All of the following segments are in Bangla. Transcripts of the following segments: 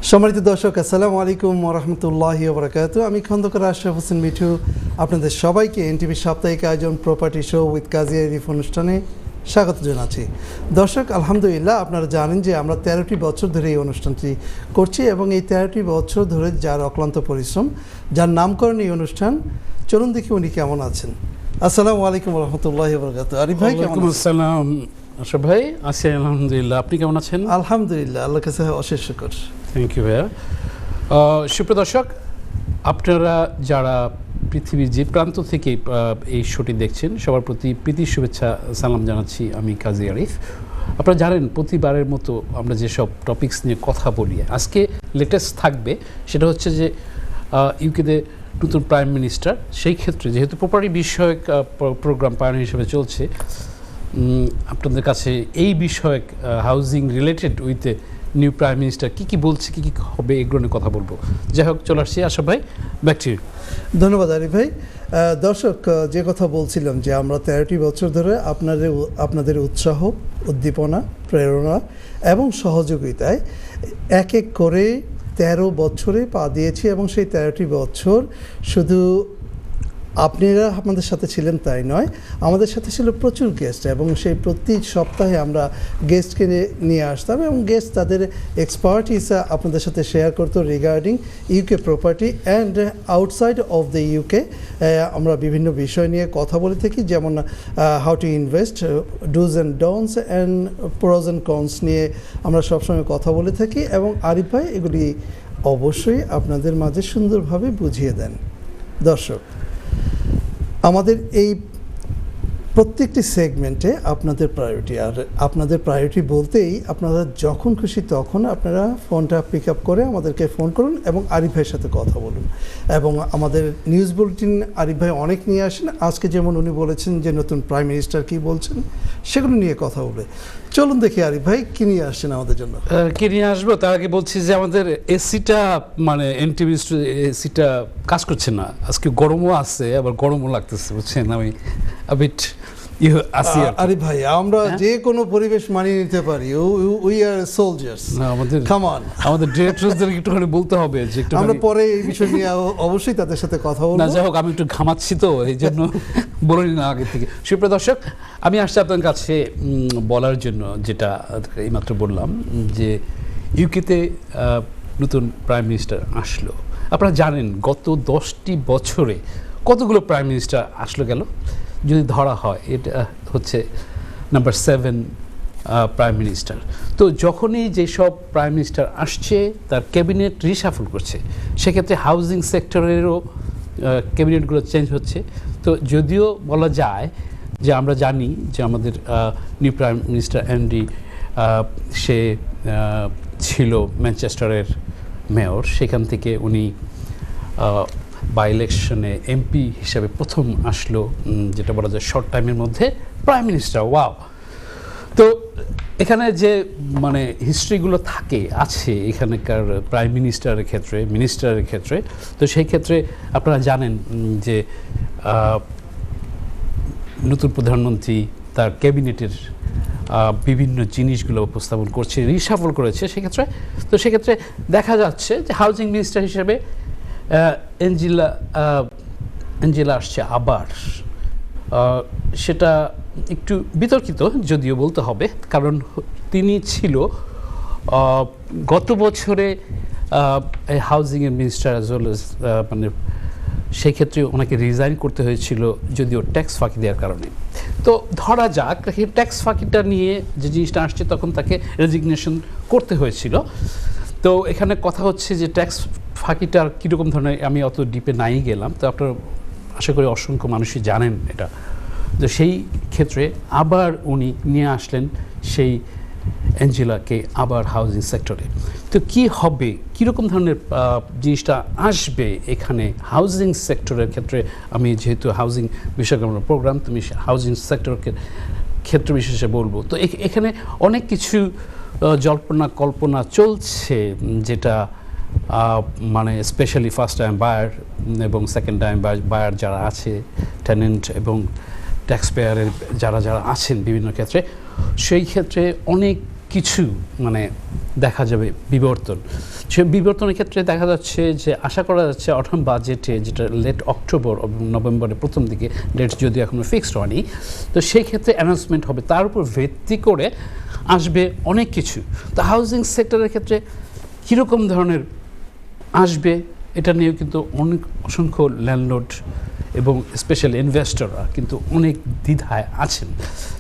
সম্মানিত দর্শক, আসসালামু আলাইকুম ওয়া রাহমাতুল্লাহি ওয়া বারাকাতুহু। আমি খন্দকার আশরাফ হোসেন মিঠু আপনাদের সবাইকে এনটিভির সাপ্তাহিক আয়োজন প্রপার্টি শো উইথ কাজী আরিফ অনুষ্ঠানে স্বাগত জানাচ্ছি। দর্শক, আলহামদুলিল্লাহ আপনারা জানেন যে আমরা 13টি বছর ধরে এই অনুষ্ঠানটি করছি এবং এই 13টি বছর ধরে যার অক্লান্ত পরিশ্রম, যার নামকরণ এই অনুষ্ঠান। চলুন দেখি উনি কেমন আছেন। আসসালামু আলাইকুম ওয়া রাহমাতুল্লাহি ওয়া বারাকাতুহু। আরিফ ভাই কেমন আছেন? আসসালাম আশরাফ ভাই, আছি আলহামদুলিল্লাহ। আপনি কেমন আছেন? আলহামদুলিল্লাহ, আল্লাহর কাছে অশেষ শুকর। থ্যাংক ইউ ভাইয়া। সুপ্রিয় দর্শক, আপনারা যারা পৃথিবীর যে প্রান্ত থেকে এই শোটি দেখছেন, সবার প্রতি প্রীতি শুভেচ্ছা সালাম জানাচ্ছি। আমি কাজী আরিফ। আপনারা জানেন প্রতিবারের মতো আমরা যেসব টপিকস নিয়ে কথা বলি, আজকে লেটেস্ট থাকবে সেটা হচ্ছে যে ইউকেতে নতুন প্রাইম মিনিস্টার। সেই ক্ষেত্রে যেহেতু প্রপার্টি বিষয়ক প্রোগ্রাম পায়োনিয়ার হিসেবে চলছে, আপনাদের কাছে এই বিষয়ক housing related with new prime minister কী বলছে, কী হবে, এগুলো নিয়ে কথা বলবো। যাই হোক, চলে আসছি আশরাফ ভাই, ব্যাক টু ইউ। ধন্যবাদ আরিফ ভাই। দর্শক, যে কথা বলছিলাম যে আমরা 13টি বছর ধরে আপনাদের উৎসাহ, উদ্দীপনা, প্রেরণা এবং সহযোগিতায় এক এক করে 13 বছরে পা দিয়েছি এবং সেই 13টি বছর শুধু আপনারা আমাদের সাথে ছিলেন তাই নয়, আমাদের সাথে ছিল প্রচুর গেস্ট এবং সেই প্রতি সপ্তাহে আমরা গেস্টকে নিয়ে আসতাম এবং গেস্ট তাদের এক্সপার্টিস আপনাদের সাথে শেয়ার করতো regarding UK property and outside of the UK. আমরা বিভিন্ন বিষয় নিয়ে কথা বলে থাকি, যেমন how to invest, dos and dawns and pros and cons নিয়ে আমরা সবসময় কথা বলে থাকি এবং আরিফ ভাই এগুলি অবশ্যই আপনাদের মাঝে সুন্দরভাবে বুঝিয়ে দেন। দর্শক, আমাদের এই প্রত্যেকটি সেগমেন্টে আপনাদের প্রায়োরিটি, আর আপনাদের প্রায়োরিটি বলতেই আপনারা যখন খুশি তখন আপনারা ফোনটা পিক আপ করে আমাদেরকে ফোন করুন এবং আরিফ ভাইয়ের সাথে কথা বলুন। এবং আমাদের নিউজ বুলেটিন আরিফ ভাই অনেক নিয়ে আসেন। আজকে যেমন উনি বলেছেন যে নতুন প্রাইম মিনিস্টার কী বলছেন সেগুলো নিয়ে কথা বলে। চলুন দেখি আরিফ ভাই কী নিয়ে আসছেন আমাদের জন্য। কী নিয়ে আসবো তার আগে বলছি যে আমাদের এসিটা, মানে এনটিভি এসিটা কাজ করছে না। আজকে গরমও আছে, আবার গরমও লাগতেছে, বুঝছেন। আমি আবিট আরে ভাই, আমরা যে কোনো পরিবেশ মানিয়ে নিতে পারি। We are soldiers. আমাদের ডিরেক্টরদের একটুখানি বলতে হবে যে একটু আমরা পরে এই বিষয় নিয়ে অবশ্যই তাদের সাথে কথা বলবো। না, যাই হোক, আমি একটু ঘামাচ্ছি তো এই জন্য বলে নিন আগে থেকে। সুপ্রিয় দর্শক, আমি আসছি আপনার কাছে বলার জন্য যেটা এইমাত্র বললাম, যে ইউকেতে নতুন প্রাইম মিনিস্টার আসলো। আপনারা জানেন গত 10টি বছরে কতগুলো প্রাইম মিনিস্টার আসলো গেল। যদি ধরা হয় এটা হচ্ছে নাম্বার 7 প্রাইম মিনিস্টার। তো যখনই যেসব প্রাইম মিনিস্টার আসছে তার ক্যাবিনেট রিশাফল করছে, সেক্ষেত্রে হাউজিং সেক্টরেরও ক্যাবিনেটগুলো চেঞ্জ হচ্ছে। তো যদিও বলা যায় যে আমরা জানি যে আমাদের নিউ প্রাইম মিনিস্টার অ্যান্ডি, সে ছিল ম্যানচেস্টারের মেয়র, সেখান থেকে উনি বাই ইলেকশনে এমপি হিসাবে প্রথম আসলো, যেটা বলা যায় শর্ট টাইমের মধ্যে প্রাইম মিনিস্টার। ওয়াও! তো এখানে যে মানে হিস্ট্রিগুলো আছে এখানকার প্রাইম মিনিস্টারের ক্ষেত্রে, মিনিস্টারের ক্ষেত্রে, তো সেই ক্ষেত্রে আপনারা জানেন যে নতুন প্রধানমন্ত্রী তার ক্যাবিনেটের বিভিন্ন জিনিসগুলো উপস্থাপন করছে, রিশাফল করেছে সেক্ষেত্রে। তো সেক্ষেত্রে দেখা যাচ্ছে যে হাউজিং মিনিস্টার হিসেবে অ্যাঞ্জেলা আসছে আবার। সেটা একটু বিতর্কিত যদিও বলতে হবে, কারণ তিনি ছিল গত বছরে হাউজিংয়ের মিনিস্টার, অ্যাজ ওয়েল এজ মানে সেই ক্ষেত্রে ওনাকে রিজাইন করতে হয়েছিল যদিও ট্যাক্স ফাঁকি দেওয়ার কারণে। তো ধরা যাক ট্যাক্স ফাঁকিটা নিয়ে যে জিনিসটা আসছে তখন তাকে রেজিগনেশন করতে হয়েছিল। তো এখানে কথা হচ্ছে যে ট্যাক্স ফাঁকিটার কীরকম ধরনের, আমি অত ডিপে নাই গেলাম, তো আপনারা আশা করি অসংখ্য মানুষই জানেন এটা। তো সেই ক্ষেত্রে আবার উনি নিয়ে আসলেন সেই অ্যাঞ্জেলাকে আবার হাউজিং সেক্টরে। তো কি হবে, কীরকম ধরনের জিনিসটা আসবে এখানে হাউজিং সেক্টরের ক্ষেত্রে। আমি যেহেতু হাউজিং বিষয়ক আমার প্রোগ্রাম, তুমি হাউজিং সেক্টরকে ক্ষেত্র বিশেষে বলবো। তো এখানে অনেক কিছু জল্পনা কল্পনা চলছে, যেটা মানে স্পেশালি ফার্স্ট টাইম বায়ার এবং সেকেন্ড টাইম বায়ার যারা আছে, টেনেন্ট এবং ট্যাক্স পেয়ারের যারা আছেন বিভিন্ন ক্ষেত্রে, সেই ক্ষেত্রে অনেক কিছু মানে দেখা যাবে বিবর্তন। সে বিবর্তনের ক্ষেত্রে দেখা যাচ্ছে যে আশা করা যাচ্ছে অটম বাজেটে, যেটা লেট অক্টোবর এবং নভেম্বরের প্রথম দিকে, ডেট যদি এখনো ফিক্সড হয়নি, তো সেই ক্ষেত্রে অ্যানাউন্সমেন্ট হবে, তার উপর ভিত্তি করে আসবে অনেক কিছু। তো হাউজিং সেক্টরের ক্ষেত্রে কীরকম ধরনের আসবে এটা নিয়েও কিন্তু অসংখ্য ল্যান্ডলর্ড এবং স্পেশাল ইনভেস্টররা কিন্তু অনেক দ্বিধায় আছেন।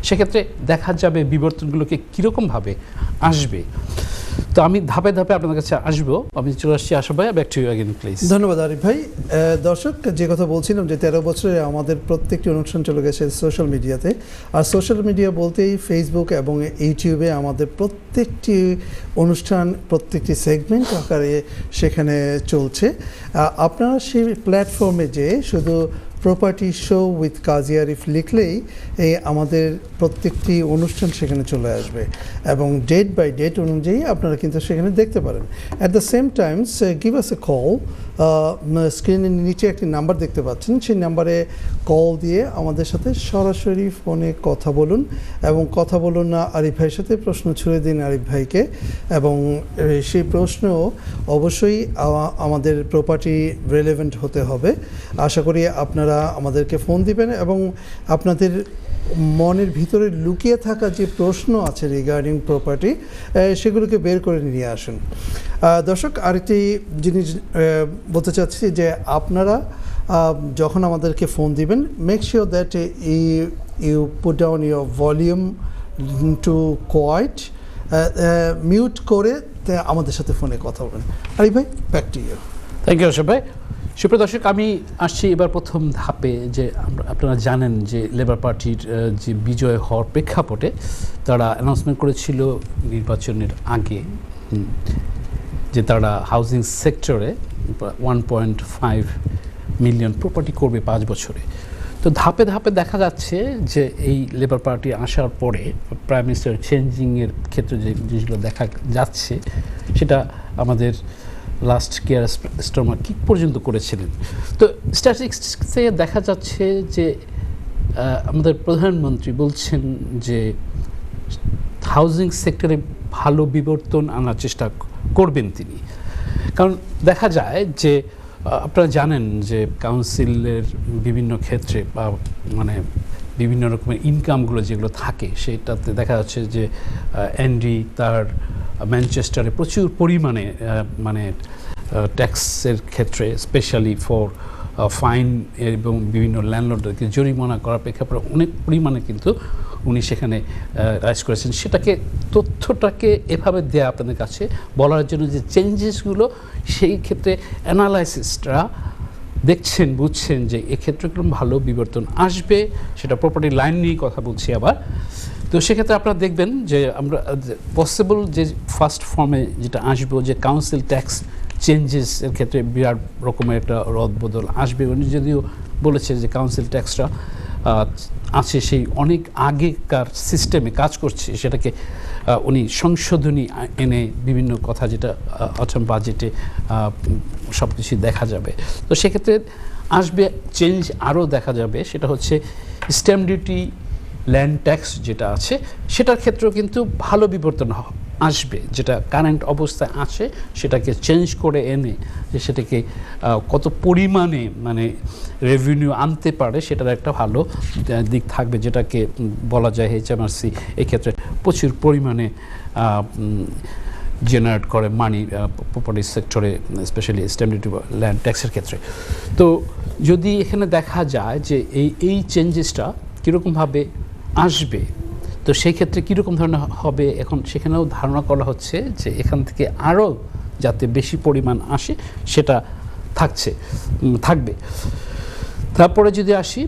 সেক্ষেত্রে দেখা যাবে বিবর্তনগুলোকে কীরকমভাবে আসবে। তো আমি ধাপে ধাপে আপনাদের কাছে আসবো। আমি চলে আসছি আশা ভাই, back to you again please. ধন্যবাদ আরিফ ভাই। দর্শক, যে কথা বলছিলাম যে 13 বছরে আমাদের প্রত্যেকটি অনুষ্ঠান চলে গেছে সোশ্যাল মিডিয়াতে। আর সোশ্যাল মিডিয়া বলতেই ফেসবুক এবং ইউটিউবে আমাদের প্রত্যেকটি অনুষ্ঠান, প্রত্যেকটি সেগমেন্ট আকারে সেখানে চলছে। আপনারা সেই প্ল্যাটফর্মে যে শুধু প্রপার্টি শো উইথ কাজী আরিফ লিখলেই আমাদের প্রত্যেকটি অনুষ্ঠান সেখানে চলে আসবে এবং ডেট বাই ডেট অনুযায়ী আপনারা কিন্তু সেখানে দেখতে পারেন। At the same Times give us a call. স্ক্রিনের নিচে একটি নাম্বার দেখতে পাচ্ছেন, সেই নাম্বারে কল দিয়ে আমাদের সাথে সরাসরি ফোনে কথা বলুন এবং কথা বলুন না আরিফ ভাইয়ের সাথে, প্রশ্ন ছুড়ে দিন আরিফ ভাইকে এবং সেই প্রশ্ন অবশ্যই আমাদের প্রপার্টি রিলেভেন্ট হতে হবে। আশা করি আপনারা আমাদেরকে ফোন দিবেন এবং আপনাদের মনের ভিতরে লুকিয়ে থাকা যে প্রশ্ন আছে রিগার্ডিং প্রপার্টি সেগুলোকে বের করে নিয়ে আসুন। দর্শক, আরেকটি জিনিস বলতে চাচ্ছি যে আপনারা যখন আমাদেরকে ফোন দিবেন, make sure that you put down your volume to quiet, mute করে আমাদের সাথে ফোনে কথা বলবেন। আরিফ ভাই, back to you. Thank you Asha ভাই। সুপ্রিয় দর্শক, আমি আসছি এবার প্রথম ধাপে। যে আপনারা জানেন যে লেবার পার্টির যে বিজয় হওয়ার প্রেক্ষাপটে তারা অ্যানাউন্সমেন্ট করেছিল নির্বাচনের আগে যে তারা হাউজিং সেক্টরে 1.5 মিলিয়ন প্রপার্টি করবে 5 বছরে। তো ধাপে ধাপে দেখা যাচ্ছে যে এই লেবার পার্টি আসার পরে প্রাইম মিনিস্টার চেঞ্জিংয়ের ক্ষেত্রে যে জিনিসগুলো দেখা যাচ্ছে সেটা আমাদের লাস্ট কেয়ার স্টারমার কি পর্যন্ত করেছিলেন। তো স্ট্যাটিস্টিক্সে দেখা যাচ্ছে যে আমাদের প্রধানমন্ত্রী বলছেন যে হাউজিং সেক্টরে ভালো বিবর্তন আনার চেষ্টা করবেন তিনি। কারণ দেখা যায় যে আপনারা জানেন যে কাউন্সিলের বিভিন্ন ক্ষেত্রে বা মানে বিভিন্ন রকমের ইনকামগুলো যেগুলো থাকে সেটাতে দেখা যাচ্ছে যে এনডি তার ম্যানচেস্টারে প্রচুর পরিমাণে মানে ট্যাক্সের ক্ষেত্রে স্পেশালি ফর ফাইন এবং বিভিন্ন ল্যান্ডলর্ডদেরকে জরিমানা করার প্রেক্ষাপটে অনেক পরিমাণে কিন্তু উনি সেখানে রাইজ করেছেন। সেটাকে তথ্যটাকে এভাবে দেয়া আপনাদের কাছে বলার জন্য যে চেঞ্জেসগুলো সেই ক্ষেত্রে অ্যানালাইসিসরা দেখছেন, বুঝছেন যে এক্ষেত্রে একদম ভালো বিবর্তন আসবে। সেটা প্রপার্টি লাইন নিয়ে কথা বলছি আবার। তো সেক্ষেত্রে আপনারা দেখবেন যে আমরা পসিবল যে ফার্স্ট ফর্মে যেটা আসবে যে কাউন্সিল ট্যাক্স চেঞ্জেসের ক্ষেত্রে বিরাট রকমের একটা রদবদল আসবে। উনি যদিও বলেছে যে কাউন্সিল ট্যাক্সটা আছে সেই অনেক আগেকার সিস্টেমে কাজ করছে, সেটাকে উনি সংশোধনী এনে বিভিন্ন কথা যেটা অটম বাজেটে সব কিছুই দেখা যাবে। তো সেক্ষেত্রে আসবে চেঞ্জ আরও দেখা যাবে, সেটা হচ্ছে স্ট্যাম্প ডিউটি, ল্যান্ড ট্যাক্স যেটা আছে সেটার ক্ষেত্রেও কিন্তু ভালো বিবর্তন আসবে। যেটা কারেন্ট অবস্থায় আছে সেটাকে চেঞ্জ করে এনে যে সেটাকে কত পরিমাণে মানে রেভিনিউ আনতে পারে সেটার একটা ভালো দিক থাকবে, যেটাকে বলা যায় এইচএমআরসি এক্ষেত্রে প্রচুর পরিমাণে জেনারেট করে মানি প্রপার্টি সেক্টরে, স্পেশালি স্ট্যাম্প ডিউটি, ল্যান্ড ট্যাক্সের ক্ষেত্রে। তো যদি এখানে দেখা যায় যে এই চেঞ্জেসটা কীরকমভাবে আসবে, তো সেই ক্ষেত্রে কীরকম ধরনের হবে এখন সেখানেও ধারণা করা হচ্ছে যে এখান থেকে আরও যাতে বেশি পরিমাণ আসে সেটা থাকবে। তারপরে যদি আসি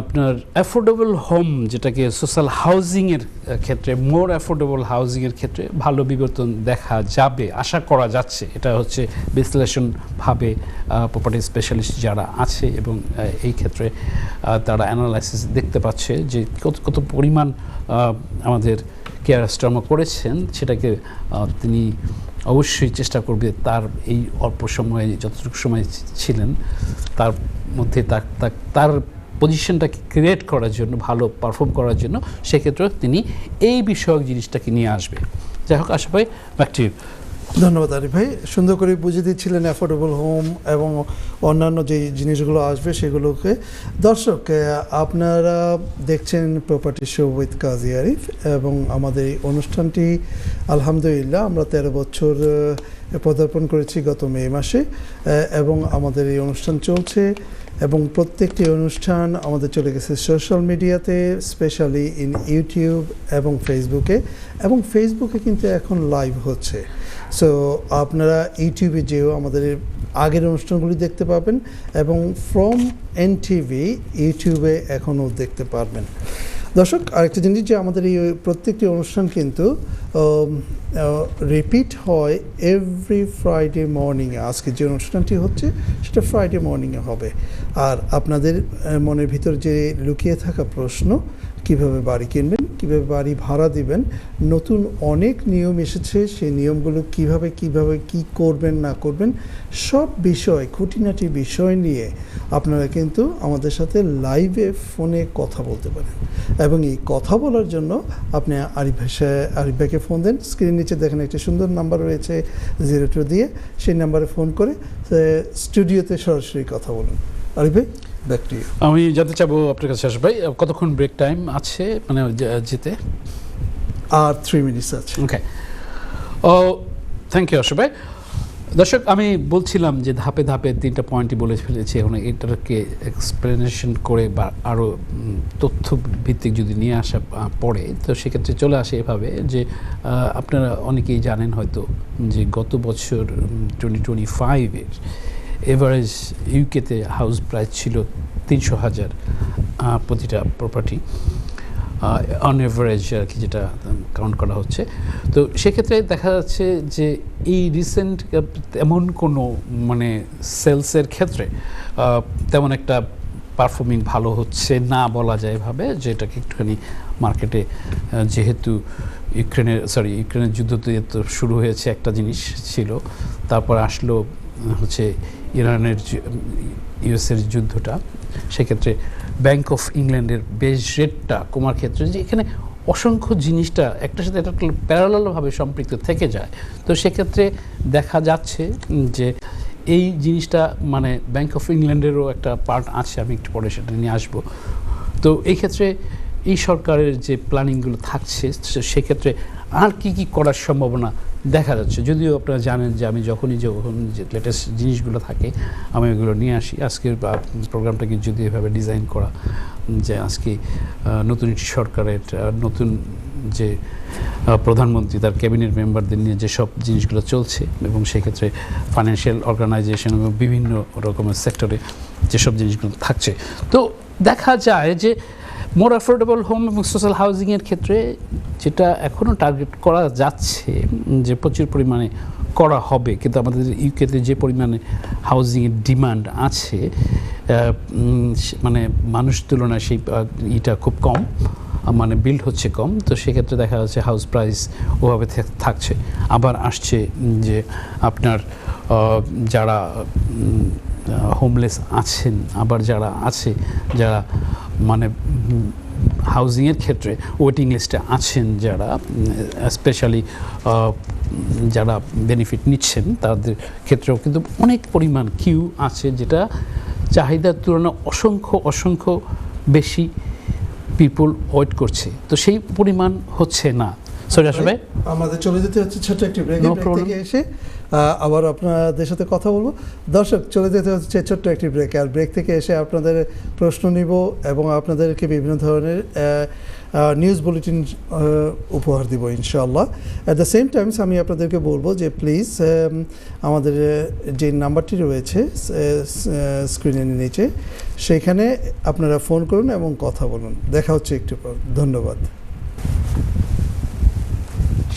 আপনার অ্যাফোর্ডেবল হোম, যেটাকে সোশ্যাল হাউজিংয়ের ক্ষেত্রে, মোর অ্যাফোর্ডেবল হাউজিংয়ের ক্ষেত্রে ভালো বিবর্তন দেখা যাবে, আশা করা যাচ্ছে। এটা হচ্ছে বিশ্লেষণভাবে প্রপার্টি স্পেশালিস্ট যারা আছে এবং এই ক্ষেত্রে তারা অ্যানালাইসিস দেখতে পাচ্ছে যে কত পরিমাণ আমাদের কেয়ার স্টারমার করেছেন, সেটাকে তিনি অবশ্যই চেষ্টা করবে তার এই অল্প সময়ে যতটুকু সময় ছিলেন তার মধ্যে তার পজিশনটাকে ক্রিয়েট করার জন্য, ভালো পারফর্ম করার জন্য সেক্ষেত্রে তিনি এই বিষয়ক জিনিসটাকে নিয়ে আসবে। যাই হোক, আশা ভাই, ব্যাক টু ইউ। ধন্যবাদ আরিফ ভাই, সুন্দর করে বুঝিয়ে দিচ্ছিলেন অ্যাফোর্ডেবল হোম এবং অন্যান্য যে জিনিসগুলো আসবে সেগুলোকে। দর্শক, আপনারা দেখছেন প্রপার্টি শো উইথ কাজী আরিফ, এবং আমাদের এই অনুষ্ঠানটি আলহামদুলিল্লাহ আমরা 13 বছর পদার্পণ করেছি গত মে মাসে, এবং আমাদের এই অনুষ্ঠান চলছে, এবং প্রত্যেকটি অনুষ্ঠান আমাদের চলে গেছে সোশ্যাল মিডিয়াতে, স্পেশালি ইন ইউটিউব এবং ফেসবুকে, এবং ফেসবুকে কিন্তু এখন লাইভ হচ্ছে। সো আপনারা ইউটিউবে যেও আমাদের আগের অনুষ্ঠানগুলি দেখতে পাবেন, এবং ফ্রম এনটিভি ইউটিউবে এখনও দেখতে পারবেন। দর্শক, আরেকটা জিনিস, যে আমাদের এই প্রত্যেকটি অনুষ্ঠান কিন্তু রিপিট হয় এভরি ফ্রাইডে মর্নিংয়ে। আজকে যে অনুষ্ঠানটি হচ্ছে সেটা ফ্রাইডে মর্নিংয়ে হবে। আর আপনাদের মনের ভিতর যে লুকিয়ে থাকা প্রশ্ন, কিভাবে বাড়ি কিনবেন, কিভাবে বাড়ি ভাড়া দিবেন, নতুন অনেক নিয়ম এসেছে, সেই নিয়মগুলো কিভাবে কি করবেন না করবেন, সব বিষয়, খুঁটিনাটি বিষয় নিয়ে আপনারা কিন্তু আমাদের সাথে লাইভে ফোনে কথা বলতে পারেন। এবং এই কথা বলার জন্য আপনি আরিফ ভাইকে ফোন দেন। স্ক্রিন নিচে দেখেন একটা সুন্দর নাম্বার রয়েছে 02 দিয়ে, সেই নাম্বারে ফোন করে স্টুডিওতে সরাসরি কথা বলুন। আরিফ ভাই, ব্যাক টু ইউ। আমি জানতে চাবো আপনার কাছে, আশা ভাই, কতক্ষণ ব্রেক টাইম আছে মানে যেতে? আর 3 মিনিটস আছে। ওকে, ও থ্যাংক ইউ আশা ভাই। দর্শক, আমি বলছিলাম যে ধাপে ধাপে 3টা পয়েন্টই বলে ফেলেছি। এখন এটাকে এক্সপ্লেনেশন করে বা আরও তথ্য ভিত্তিক যদি নিয়ে আসা পড়ে, তো সেক্ষেত্রে চলে আসে এভাবে যে আপনারা অনেকেই জানেন হয়তো যে গত বছর 2025-এর এভারেজ ইউকেতে হাউস প্রাইস ছিল 300,000 প্রতিটা প্রপার্টি, অন এভারেজ আর কি, যেটা কাউন্ট করা হচ্ছে। তো সেক্ষেত্রে দেখা যাচ্ছে যে এই রিসেন্ট এমন কোনো মানে সেলসের ক্ষেত্রে তেমন একটা পারফর্মিং ভালো হচ্ছে না বলা যায় এভাবে, যেটাকে একটুখানি মার্কেটে যেহেতু ইউক্রেনের যুদ্ধ তো শুরু হয়েছে, একটা জিনিস ছিল, তারপর আসলো হচ্ছে ইরানের ইউএসের যুদ্ধটা, সেক্ষেত্রে ব্যাংক অফ ইংল্যান্ডের বেস রেটটা কমার ক্ষেত্রে, যে এখানে অসংখ্য জিনিসটা একটার সাথে একটা প্যারালালভাবে সম্পৃক্ত থেকে যায়। তো সেক্ষেত্রে দেখা যাচ্ছে যে এই জিনিসটা মানে ব্যাংক অফ ইংল্যান্ডেরও একটা পার্ট আছে, আমি একটু পরে সেটা নিয়ে আসবো। তো এই ক্ষেত্রে এই সরকারের যে প্ল্যানিংগুলো থাকছে, সেক্ষেত্রে আর কি করার সম্ভাবনা দেখা যাচ্ছে। যদিও আপনারা জানেন যে আমি যখন যে লেটেস্ট জিনিসগুলো থাকে আমি ওগুলো নিয়ে আসি। আজকের প্রোগ্রামটাকে যদি এভাবে ডিজাইন করা, যে আজকে নতুন সরকারের নতুন যে প্রধানমন্ত্রী, তার ক্যাবিনেট মেম্বারদের নিয়ে যেসব জিনিসগুলো চলছে, এবং সেক্ষেত্রে ফাইন্যান্সিয়াল অর্গানাইজেশন এবং বিভিন্ন রকমের সেক্টরে যেসব জিনিসগুলো থাকছে, তো দেখা যায় যে মোর অ্যাফোর্ডেবল হোম এবং সোশ্যাল হাউজিংয়ের ক্ষেত্রে যেটা এখনও টার্গেট করা যাচ্ছে যে প্রচুর পরিমাণে করা হবে, কিন্তু আমাদের ইউকেতে যে পরিমাণে হাউজিংয়ের ডিমান্ড আছে, মানে মানুষ তুলনায় সেই ইটা খুব কম, মানে বিল্ড হচ্ছে কম। তো সেক্ষেত্রে দেখা যাচ্ছে হাউস প্রাইস ওভাবে থাকছে। আবার আসছে যে আপনার যারা হোমলেস আছেন, আবার যারা আছে যারা মানে হাউজিংয়ের ক্ষেত্রে ওয়েটিং লিস্টে আছেন, যারা স্পেশালি যারা বেনিফিট নিচ্ছেন, তাদের ক্ষেত্রেও কিন্তু অনেক পরিমাণ কিউ আছে, যেটা চাহিদার তুলনায় অসংখ্য বেশি পিপল ওয়েট করছে। তো সেই পরিমাণ হচ্ছে না। সরি আসলে আমাদের চলে যেতে হচ্ছে ছোট্ট একটি ব্রেক থেকে এসে আবার আপনাদের সাথে কথা বলবো। দর্শক, চলে যেতে হচ্ছে ছোট্ট একটি ব্রেক, আর ব্রেক থেকে এসে আপনাদের প্রশ্ন নিব এবং আপনাদেরকে বিভিন্ন ধরনের নিউজ বুলেটিন উপহার দিব ইনশাআল্লাহ। অ্যাট দ্য সেম টাইমস আমি আপনাদেরকে বলবো যে প্লিজ আমাদের যে নাম্বারটি রয়েছে স্ক্রিনের নিচে, সেইখানে আপনারা ফোন করুন এবং কথা বলুন। দেখা হচ্ছে একটু পর। ধন্যবাদ।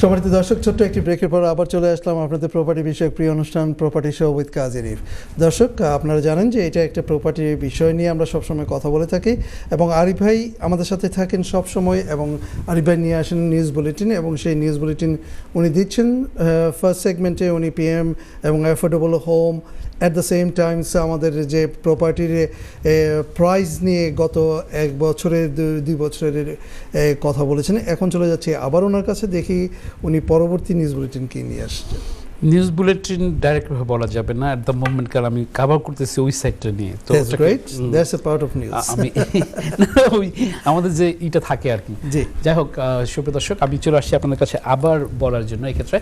সম্মানিত দর্শক, ছোট্ট একটি ব্রেকের পর আবার চলে আসলাম আপনাদের প্রপার্টি বিষয়ক প্রিয় অনুষ্ঠান প্রপার্টি শো উইথ কাজী আরিফ। দর্শক, আপনারা জানেন যে এটা একটা প্রপার্টির বিষয় নিয়ে আমরা সবসময় কথা বলে থাকি, এবং আরিফ ভাই আমাদের সাথে থাকেন সবসময়, এবং আরিফ ভাই নিয়ে আসেন নিউজ বুলেটিন, এবং সেই নিউজ বুলেটিন উনি দিচ্ছেন ফার্স্ট সেগমেন্টে। উনি পিএম এবং affordable home at the same Times আমাদের যে প্রপার্টির প্রাইস নিয়ে গত 1 বছরের 2 বছরের কথা বলেছেন। এখন চলে যাচ্ছি আবার ওনার কাছে, দেখি উনি পরবর্তী নিউজ বুলেটিন কি নিয়ে আসছে। নিউজ বুলেটিন ডাইরেক্টভাবে বলা যাবে না অ্যাট দ্য মোমেন্ট, কারণ আমি কভার করতেছি ওই সাইডটা নিয়ে। তো that's great, that's a part of news. আমি আমাদের যে এটা থাকে আর কি। জি, যাই হোক, সুপ্রিয় দর্শক, আমি চলে আসছি আপনাদের কাছে আবার বলার জন্য এক্ষেত্রে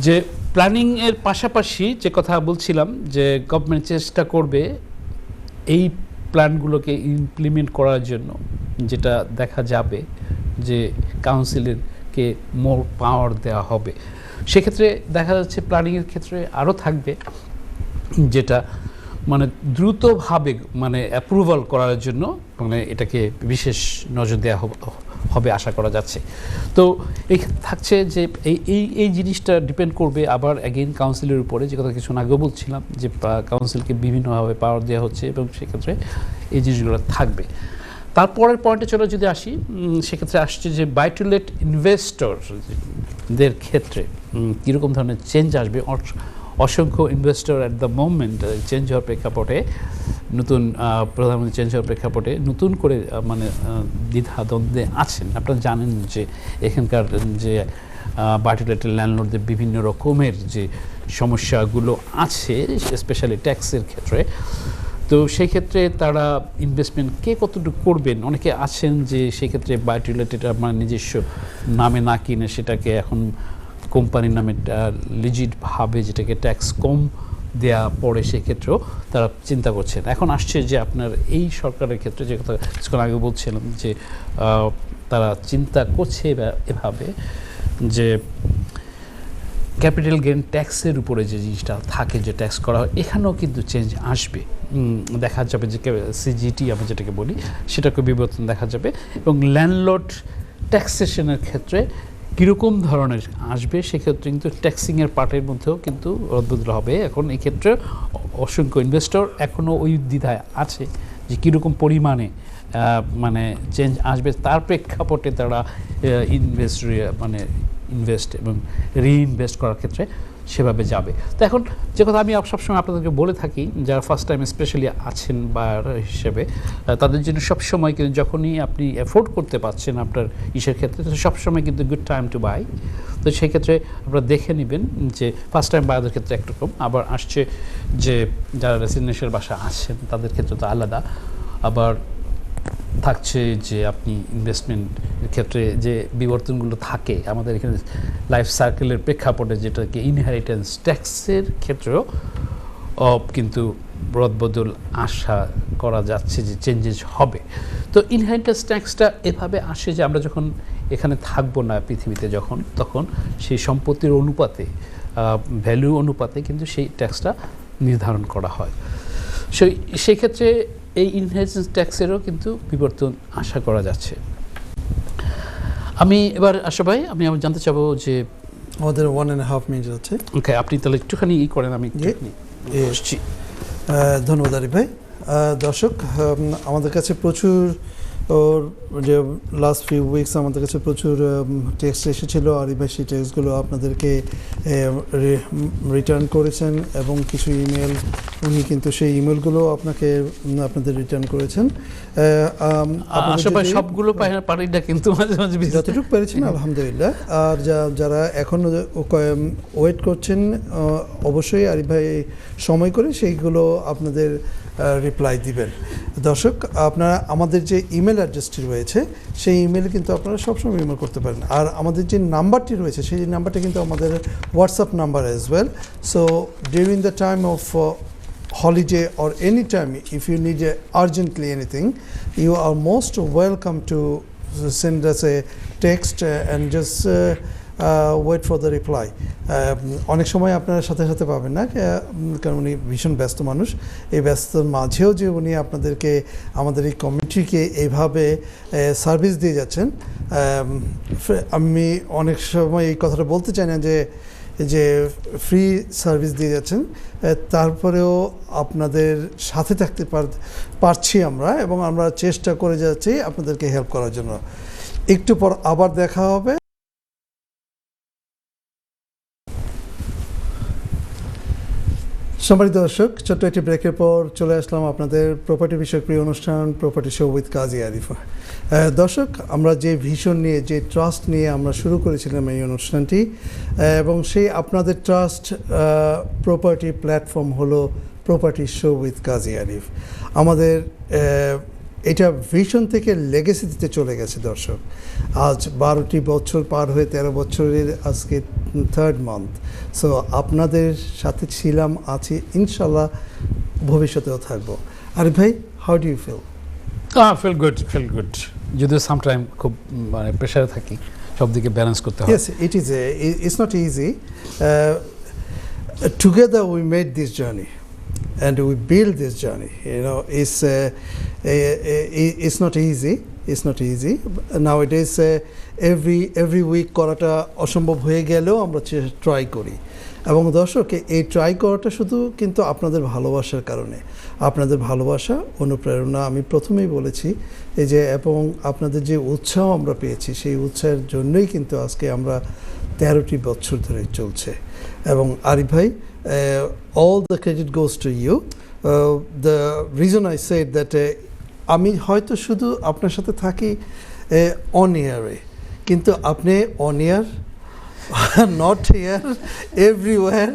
যে প্ল্যানিং এর পাশাপাশি যে কথা বলছিলাম যে গভর্নমেন্ট চেষ্টা করবে এই প্ল্যানগুলোকে ইমপ্লিমেন্ট করার জন্য, যেটা দেখা যাবে যে কাউন্সিলরকে মোর পাওয়ার দেওয়া হবে। সেক্ষেত্রে দেখা যাচ্ছে প্ল্যানিংয়ের ক্ষেত্রে আরও থাকবে যেটা মানে দ্রুতভাবে মানে অ্যাপ্রুভাল করার জন্য মানে এটাকে বিশেষ নজর দেওয়া হবে আশা করা যাচ্ছে। তো এই থাকছে যে এই জিনিসটা ডিপেন্ড করবে আবার অ্যাগেইন কাউন্সিলের উপরে, যে কথা কিছু আগেও বলছিলাম যে কাউন্সিলকে বিভিন্নভাবে পাওয়ার দেওয়া হচ্ছে এবং সেক্ষেত্রে এই জিনিসগুলো থাকবে। তারপরের পয়েন্টে চলে যদি আসি, সেক্ষেত্রে আসছে যে বাই টু লেট ইনভেস্টরদের ক্ষেত্রে কীরকম ধরনের চেঞ্জ আসবে। অসংখ্য investor at the moment change হওয়ার প্রেক্ষাপটে, নতুন প্রধানমন্ত্রী চেঞ্জ হওয়ার প্রেক্ষাপটে নতুন করে মানে দ্বিধাদ্বন্দ্বে আছেন। আপনারা জানেন যে এখানকার যে বার্টিলেটের ল্যান্ডলর্ডদের বিভিন্ন রকমের যে সমস্যাগুলো আছে, স্পেশালি ট্যাক্সের ক্ষেত্রে। তো সেই ক্ষেত্রে তারা ইনভেস্টমেন্ট কে কতটুকু করবেন, অনেকে আছেন যে সেক্ষেত্রে বার্টিলেটেড মানে নিজস্ব নামে না কিনে সেটাকে এখন কোম্পানির নামে লিজিটভাবে যেটাকে ট্যাক্স কম দেয়া পড়ে, সেক্ষেত্রেও তারা চিন্তা করছেন। এখন আসছে যে আপনার এই সরকারের ক্ষেত্রে যে কথা কিছুক্ষণ আগে বলছিলাম যে তারা চিন্তা করছে এভাবে যে ক্যাপিটাল গেইন ট্যাক্সের উপরে যে জিনিসটা থাকে, যে ট্যাক্স করা হয়, এখানেও কিন্তু চেঞ্জ আসবে। দেখা যাবে যে সিজিটি আমরা যেটাকে বলি সেটাকে বিবর্তন দেখা যাবে, এবং ল্যান্ডলর্ড ট্যাক্সেশনের ক্ষেত্রে কীরকম ধরনের আসবে, সেক্ষেত্রে কিন্তু ট্যাক্সিংয়ের পার্টের মধ্যেও কিন্তু রদবদল হবে। এখন এই ক্ষেত্রে অসংখ্য ইনভেস্টর এখনও ওই দ্বিধায় আছে যে কীরকম পরিমাণে মানে চেঞ্জ আসবে, তার প্রেক্ষাপটে তারা ইনভেস্ট এবং রিইনভেস্ট করার ক্ষেত্রে সেভাবে যাবে। তো এখন যে কথা আমি সবসময় আপনাদেরকে বলে থাকি, যারা ফার্স্ট টাইম স্পেশালি আছেন বায়ার হিসেবে, তাদের জন্য সবসময় কিন্তু যখনই আপনি অ্যাফোর্ড করতে পারছেন আপনার ইসের ক্ষেত্রে, তো সবসময় কিন্তু গুড টাইম টু বাই। তো সেই ক্ষেত্রে আপনারা দেখে নেবেন যে ফার্স্ট টাইম বায়ারদের ক্ষেত্রে একরকম, আবার আসছে যে যারা রেসিডেন্সিয়াল বাসা আছেন তাদের ক্ষেত্রে তো আলাদা। আবার থাকছে যে আপনি ইনভেস্টমেন্টের ক্ষেত্রে যে বিবর্তনগুলো থাকে আমাদের এখানে লাইফ সার্কেলের প্রেক্ষাপটে, যেটাকে ইনহেরিটেন্স ট্যাক্সের ক্ষেত্রেও কিন্তু রদবদল আশা করা যাচ্ছে যে চেঞ্জেস হবে। তো ইনহেরিটেন্স ট্যাক্সটা এভাবে আসে যে আমরা যখন এখানে থাকবো না পৃথিবীতে, তখন সেই সম্পত্তির অনুপাতে, ভ্যালু অনুপাতে কিন্তু সেই ট্যাক্সটা নির্ধারণ করা হয়। সেই ক্ষেত্রে এই ইনহেরিটেন্স ট্যাক্সেরও কিন্তু বিবর্তন আশা করা যাচ্ছে। আমি এবার আশা ভাই, আমি জানতে চাবো যে আমাদের 1.5 মিনিট আছে। ওকে, আপনি তাহলে একটুখানি করেন, আমি ধন্যবাদ আরিফ ভাই। দর্শক, আমাদের কাছে প্রচুর যে লাস্ট ফিউ উইকস আমাদের কাছে প্রচুর টেক্সট এসেছিল। আরিফ ভাই সেই টেক্সটগুলো আপনাদেরকে রিটার্ন করেছেন, এবং কিছু ইমেল উনি কিন্তু সেই ইমেলগুলো আপনাদের রিটার্ন করেছেন। সবগুলো পারি না, কিন্তু মাঝে মাঝে যতটুকু পেরেছেন আলহামদুলিল্লাহ। আর যারা এখনও ওয়েট করছেন, অবশ্যই আরিফ ভাই সময় করে সেইগুলো আপনাদের রিপ্লাই দিবেন। দর্শক, আপনারা আমাদের যে ইমেল অ্যাড্রেসটি রয়েছে সেই ইমেলে কিন্তু আপনারা সবসময় ইমেল করতে পারেন। আর আমাদের যে নাম্বারটি রয়েছে সেই নাম্বারটা কিন্তু আমাদের WhatsApp number as well. So during the time of holiday or any time, if you need urgently anything, you are most welcome to send us a text and just wait for the reply. অনেক সময় আপনারা সাথে সাথে পাবেন না, কারণ উনি ভীষণ ব্যস্ত মানুষ। এই ব্যস্ততার মাঝেও যে উনি আপনাদেরকে, আমাদের এই কমিটিকে এইভাবে সার্ভিস দিয়ে যাচ্ছেন, আমি অনেক সময় এই কথাটা বলতে চাই না যে ফ্রি সার্ভিস দিয়ে যাচ্ছেন, তারপরেও আপনাদের সাথে থাকতে পারছি আমরা, এবং আমরা চেষ্টা করে যাচ্ছি আপনাদেরকে হেল্প করার জন্য। একটু পর আবার দেখা হবে। সম্মানিত দর্শক, ছোট্ট একটি ব্রেকের পর চলে আসলাম আপনাদের প্রপার্টি বিষয়ক প্রিয় অনুষ্ঠান প্রপার্টি শো উইথ কাজী আরিফা। দর্শক, আমরা যে ভিশন নিয়ে, যে ট্রাস্ট নিয়ে আমরা শুরু করেছিলাম এই অনুষ্ঠানটি, এবং সেই আপনাদের ট্রাস্ট প্রপার্টি প্ল্যাটফর্ম হলো প্রপার্টি শো উইথ কাজী আরিফ। আমাদের এটা ভিশন থেকে লেগেসিতে চলে গেছে দর্শক। আজ 12টি বছর পার হয়ে 13 বছরের আজকে 3rd মান্থ। সো আপনাদের সাথে ছিলাম, আছি, ইনশাল্লাহ ভবিষ্যতেও থাকবো। আরিফ ভাই, how do you feel? Feel good. যদিও সামটাইম খুব মানে প্রেশারে থাকি, সব দিকে ব্যালেন্স করতে হয়। Yes, it's not easy. Together we made this journey and we built this journey. You know, it's not easy. It's not easy. Nowadays, every week করাটা অসম্ভব হয়ে গেলেও আমরা ট্রাই করি। এবং দর্শক, এই ট্রাই করাটা শুধু কিন্তু আপনাদের ভালোবাসার কারণে, আপনাদের ভালোবাসা, অনুপ্রেরণা, আমি প্রথমেই বলেছি এই যে, এবং আপনাদের যে উৎসাহ আমরা পেয়েছি, সেই উৎসাহের জন্যই কিন্তু আজকে আমরা 13টি বছর ধরে চলছে। এবং আরিফ ভাই, all the credit goes to you. The reason I said that আমি হয়তো শুধু আপনার সাথে থাকি অন এয়ারে, কিন্তু আপনি on air, not air, everywhere,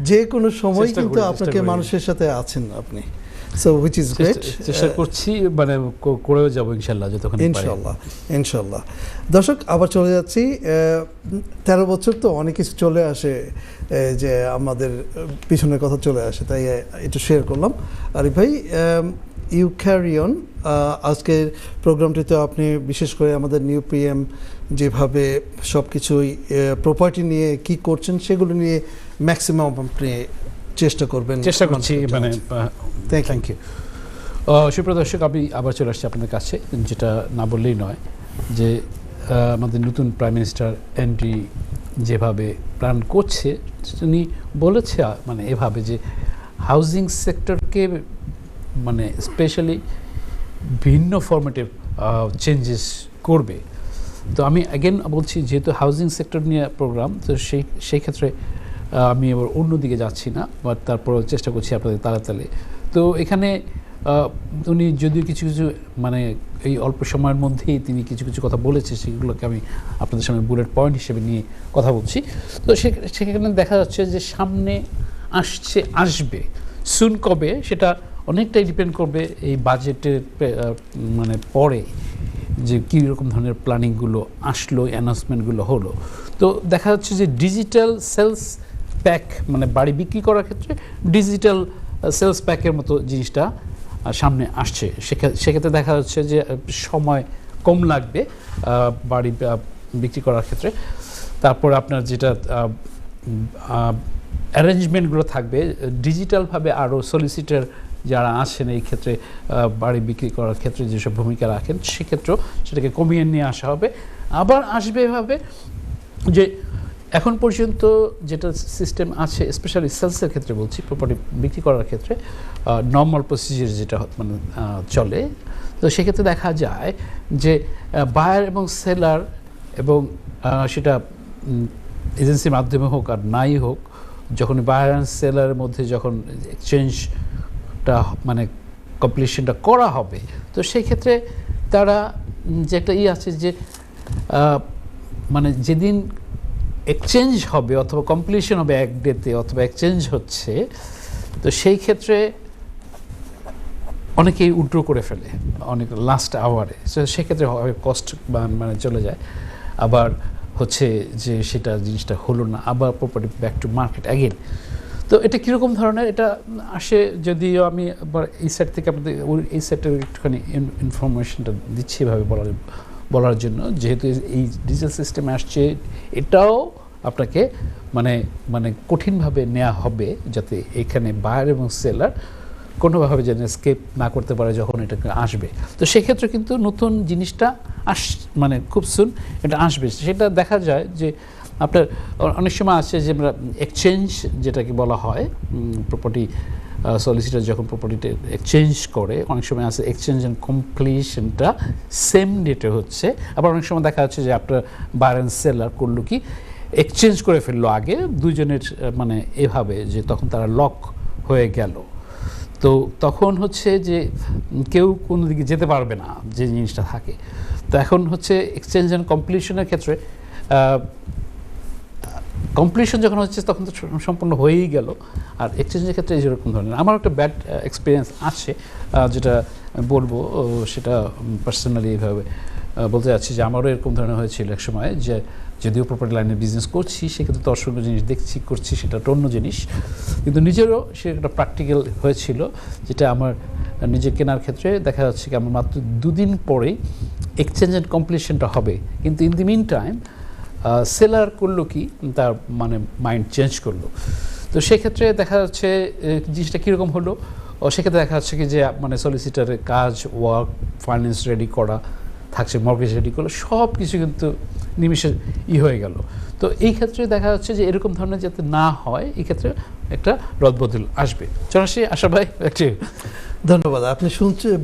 যে কোনো সময় কিন্তু আপনাকে মানুষের সাথে আছেন আপনি। So which is great. চেষ্টা করছি, মানে করেও যাবো ইনশাল্লাহ, যতক্ষণ ইনশাল্লাহ। দর্শক, আবার চলে যাচ্ছি। 13 বছর তো অনেক কিছু চলে আসে, যে আমাদের পিছনের কথা চলে আসে, তাই একটু শেয়ার করলাম। আরিফ ভাই, ইউ ক্যারি অন। আজকের প্রোগ্রামটিতে আপনি বিশেষ করে আমাদের নিউ পিএম যেভাবে সব কিছুই প্রপার্টি নিয়ে কি করছেন সেগুলো নিয়ে ম্যাক্সিমাম আপনি চেষ্টা করছি। মানে থ্যাংক ইউ। সুপ্রিয় দর্শক, আমি আবার চলে আসছি আপনাদের কাছে, যেটা না বললেই নয় যে আমাদের নতুন প্রাইম মিনিস্টার এনডি যেভাবে প্ল্যান করছে, তিনি বলেছে মানে এভাবে যে হাউজিং সেক্টরকে মানে স্পেশালি ভিন্ন ফরম্যাটে চেঞ্জেস করবে। তো আমি অ্যাগেন বলছি, যেহেতু হাউজিং সেক্টর নিয়ে প্রোগ্রাম, তো সেই ক্ষেত্রে আমি এবার অন্যদিকে যাচ্ছি না, বাট তারপরেও চেষ্টা করছি আপনাদের তাড়াতাড়ি। তো এখানে উনি যদিও কিছু মানে এই অল্প সময়ের মধ্যেই তিনি কিছু কথা বলেছে, সেগুলোকে আমি আপনাদের সামনে বুলেট পয়েন্ট হিসেবে নিয়ে কথা বলছি। তো সেখানে দেখা যাচ্ছে যে সামনে আসবে সুন, কবে সেটা অনেকটাই ডিপেন্ড করবে এই বাজেটের মানে পরে যে কী রকম ধরনের প্ল্যানিংগুলো আসলো, অ্যানাউন্সমেন্টগুলো হলো। তো দেখা যাচ্ছে যে ডিজিটাল সেলস প্যাক, মানে বাড়ি বিক্রি করার ক্ষেত্রে ডিজিটাল সেলস প্যাকের মতো জিনিসটা সামনে আসছে। সেক্ষেত্রে দেখা যাচ্ছে যে সময় কম লাগবে বাড়ি বিক্রি করার ক্ষেত্রে। তারপর আপনার যেটা অ্যারেঞ্জমেন্টগুলো থাকবে ডিজিটালভাবে, আরও সলিসিটার যারা আছেন এই ক্ষেত্রে বাড়ি বিক্রি করার ক্ষেত্রে যেসব ভূমিকা রাখেন, সেক্ষেত্রেও সেটাকে কমিয়ে নিয়ে আসা হবে। আবার আসবে এভাবে যে এখন পর্যন্ত যেটা সিস্টেম আছে, স্পেশালি সেলসের ক্ষেত্রে বলছি, প্রপার্টি বিক্রি করার ক্ষেত্রে নর্মাল প্রসিজার যেটা মানে চলে, তো সেক্ষেত্রে দেখা যায় যে বায়ার এবং সেলার, এবং সেটা এজেন্সির মাধ্যমে হোক আর নাই হোক, যখন বায়ার অ্যান্ড সেলারের মধ্যে যখন এক্সচেঞ্জটা মানে কমপ্লিশনটা করা হবে, তো সেই ক্ষেত্রে তারা যে একটা আছে যে মানে যেদিন এক্সচেঞ্জ হবে অথবা কমপ্লিশন হবে এক ডেতে, অথবা এক্সচেঞ্জ হচ্ছে, তো সেই ক্ষেত্রে অনেকেই উইথড্র করে ফেলে অনেক লাস্ট আওয়ারে। সো সেক্ষেত্রে কস্ট মানে চলে যায়। আবার হচ্ছে যে সেটা জিনিসটা হলো না, আবার property back to market again. তো এটা কীরকম ধরনের এটা আসে, যদিও আমি আবার এই সাইড থেকে আপনাদের এই সাইডের একটুখানি ইনফরমেশনটা দিচ্ছি এভাবে বলার জন্য, যেহেতু এই ডিজিটাল সিস্টেমে আসছে, এটাও আপনাকে মানে কঠিনভাবে নেওয়া হবে, যাতে এখানে বায়ার এবং সেলার কোনোভাবে যেন স্কেপ না করতে পারে যখন এটা আসবে। তো সেক্ষেত্রে কিন্তু নতুন জিনিসটা মানে খুব সুন এটা আসবে। সেটা দেখা যায় যে আপনার অনেক সময় আছে যে আমরা এক্সচেঞ্জ যেটাকে বলা হয়, প্রপার্টি সলিসিটার যখন প্রপার্টিতে এক্সচেঞ্জ করে, অনেক সময় আছে এক্সচেঞ্জ অ্যান্ড কমপ্লিশনটা সেম ডেটে হচ্ছে। আবার অনেক সময় দেখা যাচ্ছে যে আপনার বায়ার অ্যান্ড সেলার করলো কি, এক্সচেঞ্জ করে ফেললো আগে দুজনের, মানে এভাবে যে তখন তারা লক হয়ে গেল। তো তখন হচ্ছে যে কেউ কোনো দিকে যেতে পারবে না যে জিনিসটা থাকে। তো এখন হচ্ছে এক্সচেঞ্জ অ্যান্ড কমপ্লিশনের ক্ষেত্রে কমপ্লিশন যখন হচ্ছে তখন তো সম্পূর্ণ হয়েই গেল। আর এক্সচেঞ্জের ক্ষেত্রে যেরকম ধরনের আমার একটা ব্যাড এক্সপিরিয়েন্স আছে, যেটা বলবো সেটা পার্সোনালি এইভাবে বলতে যাচ্ছি যে আমারও এরকম ধরনের হয়েছিল এক সময়, যে যদিও প্রপার্টি লাইনে বিজনেস করছি সেক্ষেত্রে তো অসংখ্য জিনিস দেখছি করছি, সেটা একটা অন্য জিনিস, কিন্তু নিজেরও সে একটা প্র্যাকটিক্যাল হয়েছিল, যেটা আমার নিজে কেনার ক্ষেত্রে দেখা যাচ্ছে কি আমার মাত্র 2 দিন পরেই এক্সচেঞ্জ অ্যান্ড কমপ্লিশনটা হবে, কিন্তু in the meantime seller করলো কি তার মানে মাইন্ড চেঞ্জ করলো। তো সেক্ষেত্রে দেখা যাচ্ছে জিনিসটা কীরকম হলো, সেক্ষেত্রে দেখা যাচ্ছে কি যে মানে সলিসিটারের কাজ, ওয়ার্ক, ফাইন্যান্স রেডি করা থাকছে, মর্গেজ রেডি করলো, সব কিছু কিন্তু নিমিষে হয়ে গেল। তো এই ক্ষেত্রে দেখা যাচ্ছে যে এরকম ধরনের যাতে না হয়, এই ক্ষেত্রে একটা রদবদল আসবে। চলাশি আশা ভাই একটি ধন্যবাদ। আপনি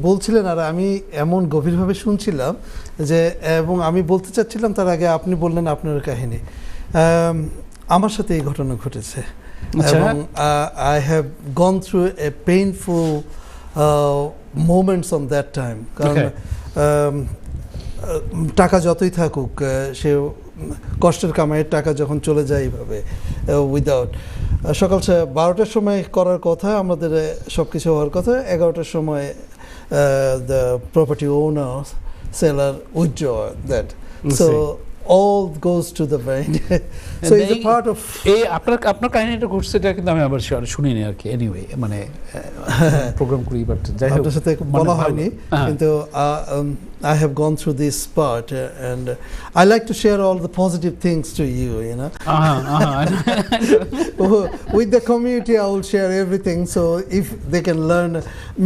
বলছিলেন আর আমি এমন গভীরভাবে শুনছিলাম যে, এবং আমি বলতে চাচ্ছিলাম তার আগে আপনি বললেন আপনার কাহিনী। আমার সাথে এই ঘটনা ঘটেছে এবং I have gone through a painful moments on that time. কারণ টাকা যতই থাকুক, সে কষ্টের কামাইয়ের টাকা যখন চলে যায় এইভাবে উইদাউট, সকাল 12টার সময় করার কথা আমাদের, সব কিছু হওয়ার কথা 11টার সময় the property owner seller withdraw that, so all goes to the brain. So it's a part of এই আপনার কাহিনীটা ঘটছে, এটা কিন্তু আমি আবার শুনিনি আর কি। এনিওয়ে মানে প্রোগ্রাম করি, বাট যাই হোক আপনার সাথে বলা হয়নি, কিন্তু I have gone through this part, and I like to share all the positive things to you, you know. With the community I will share everything, so if they can learn,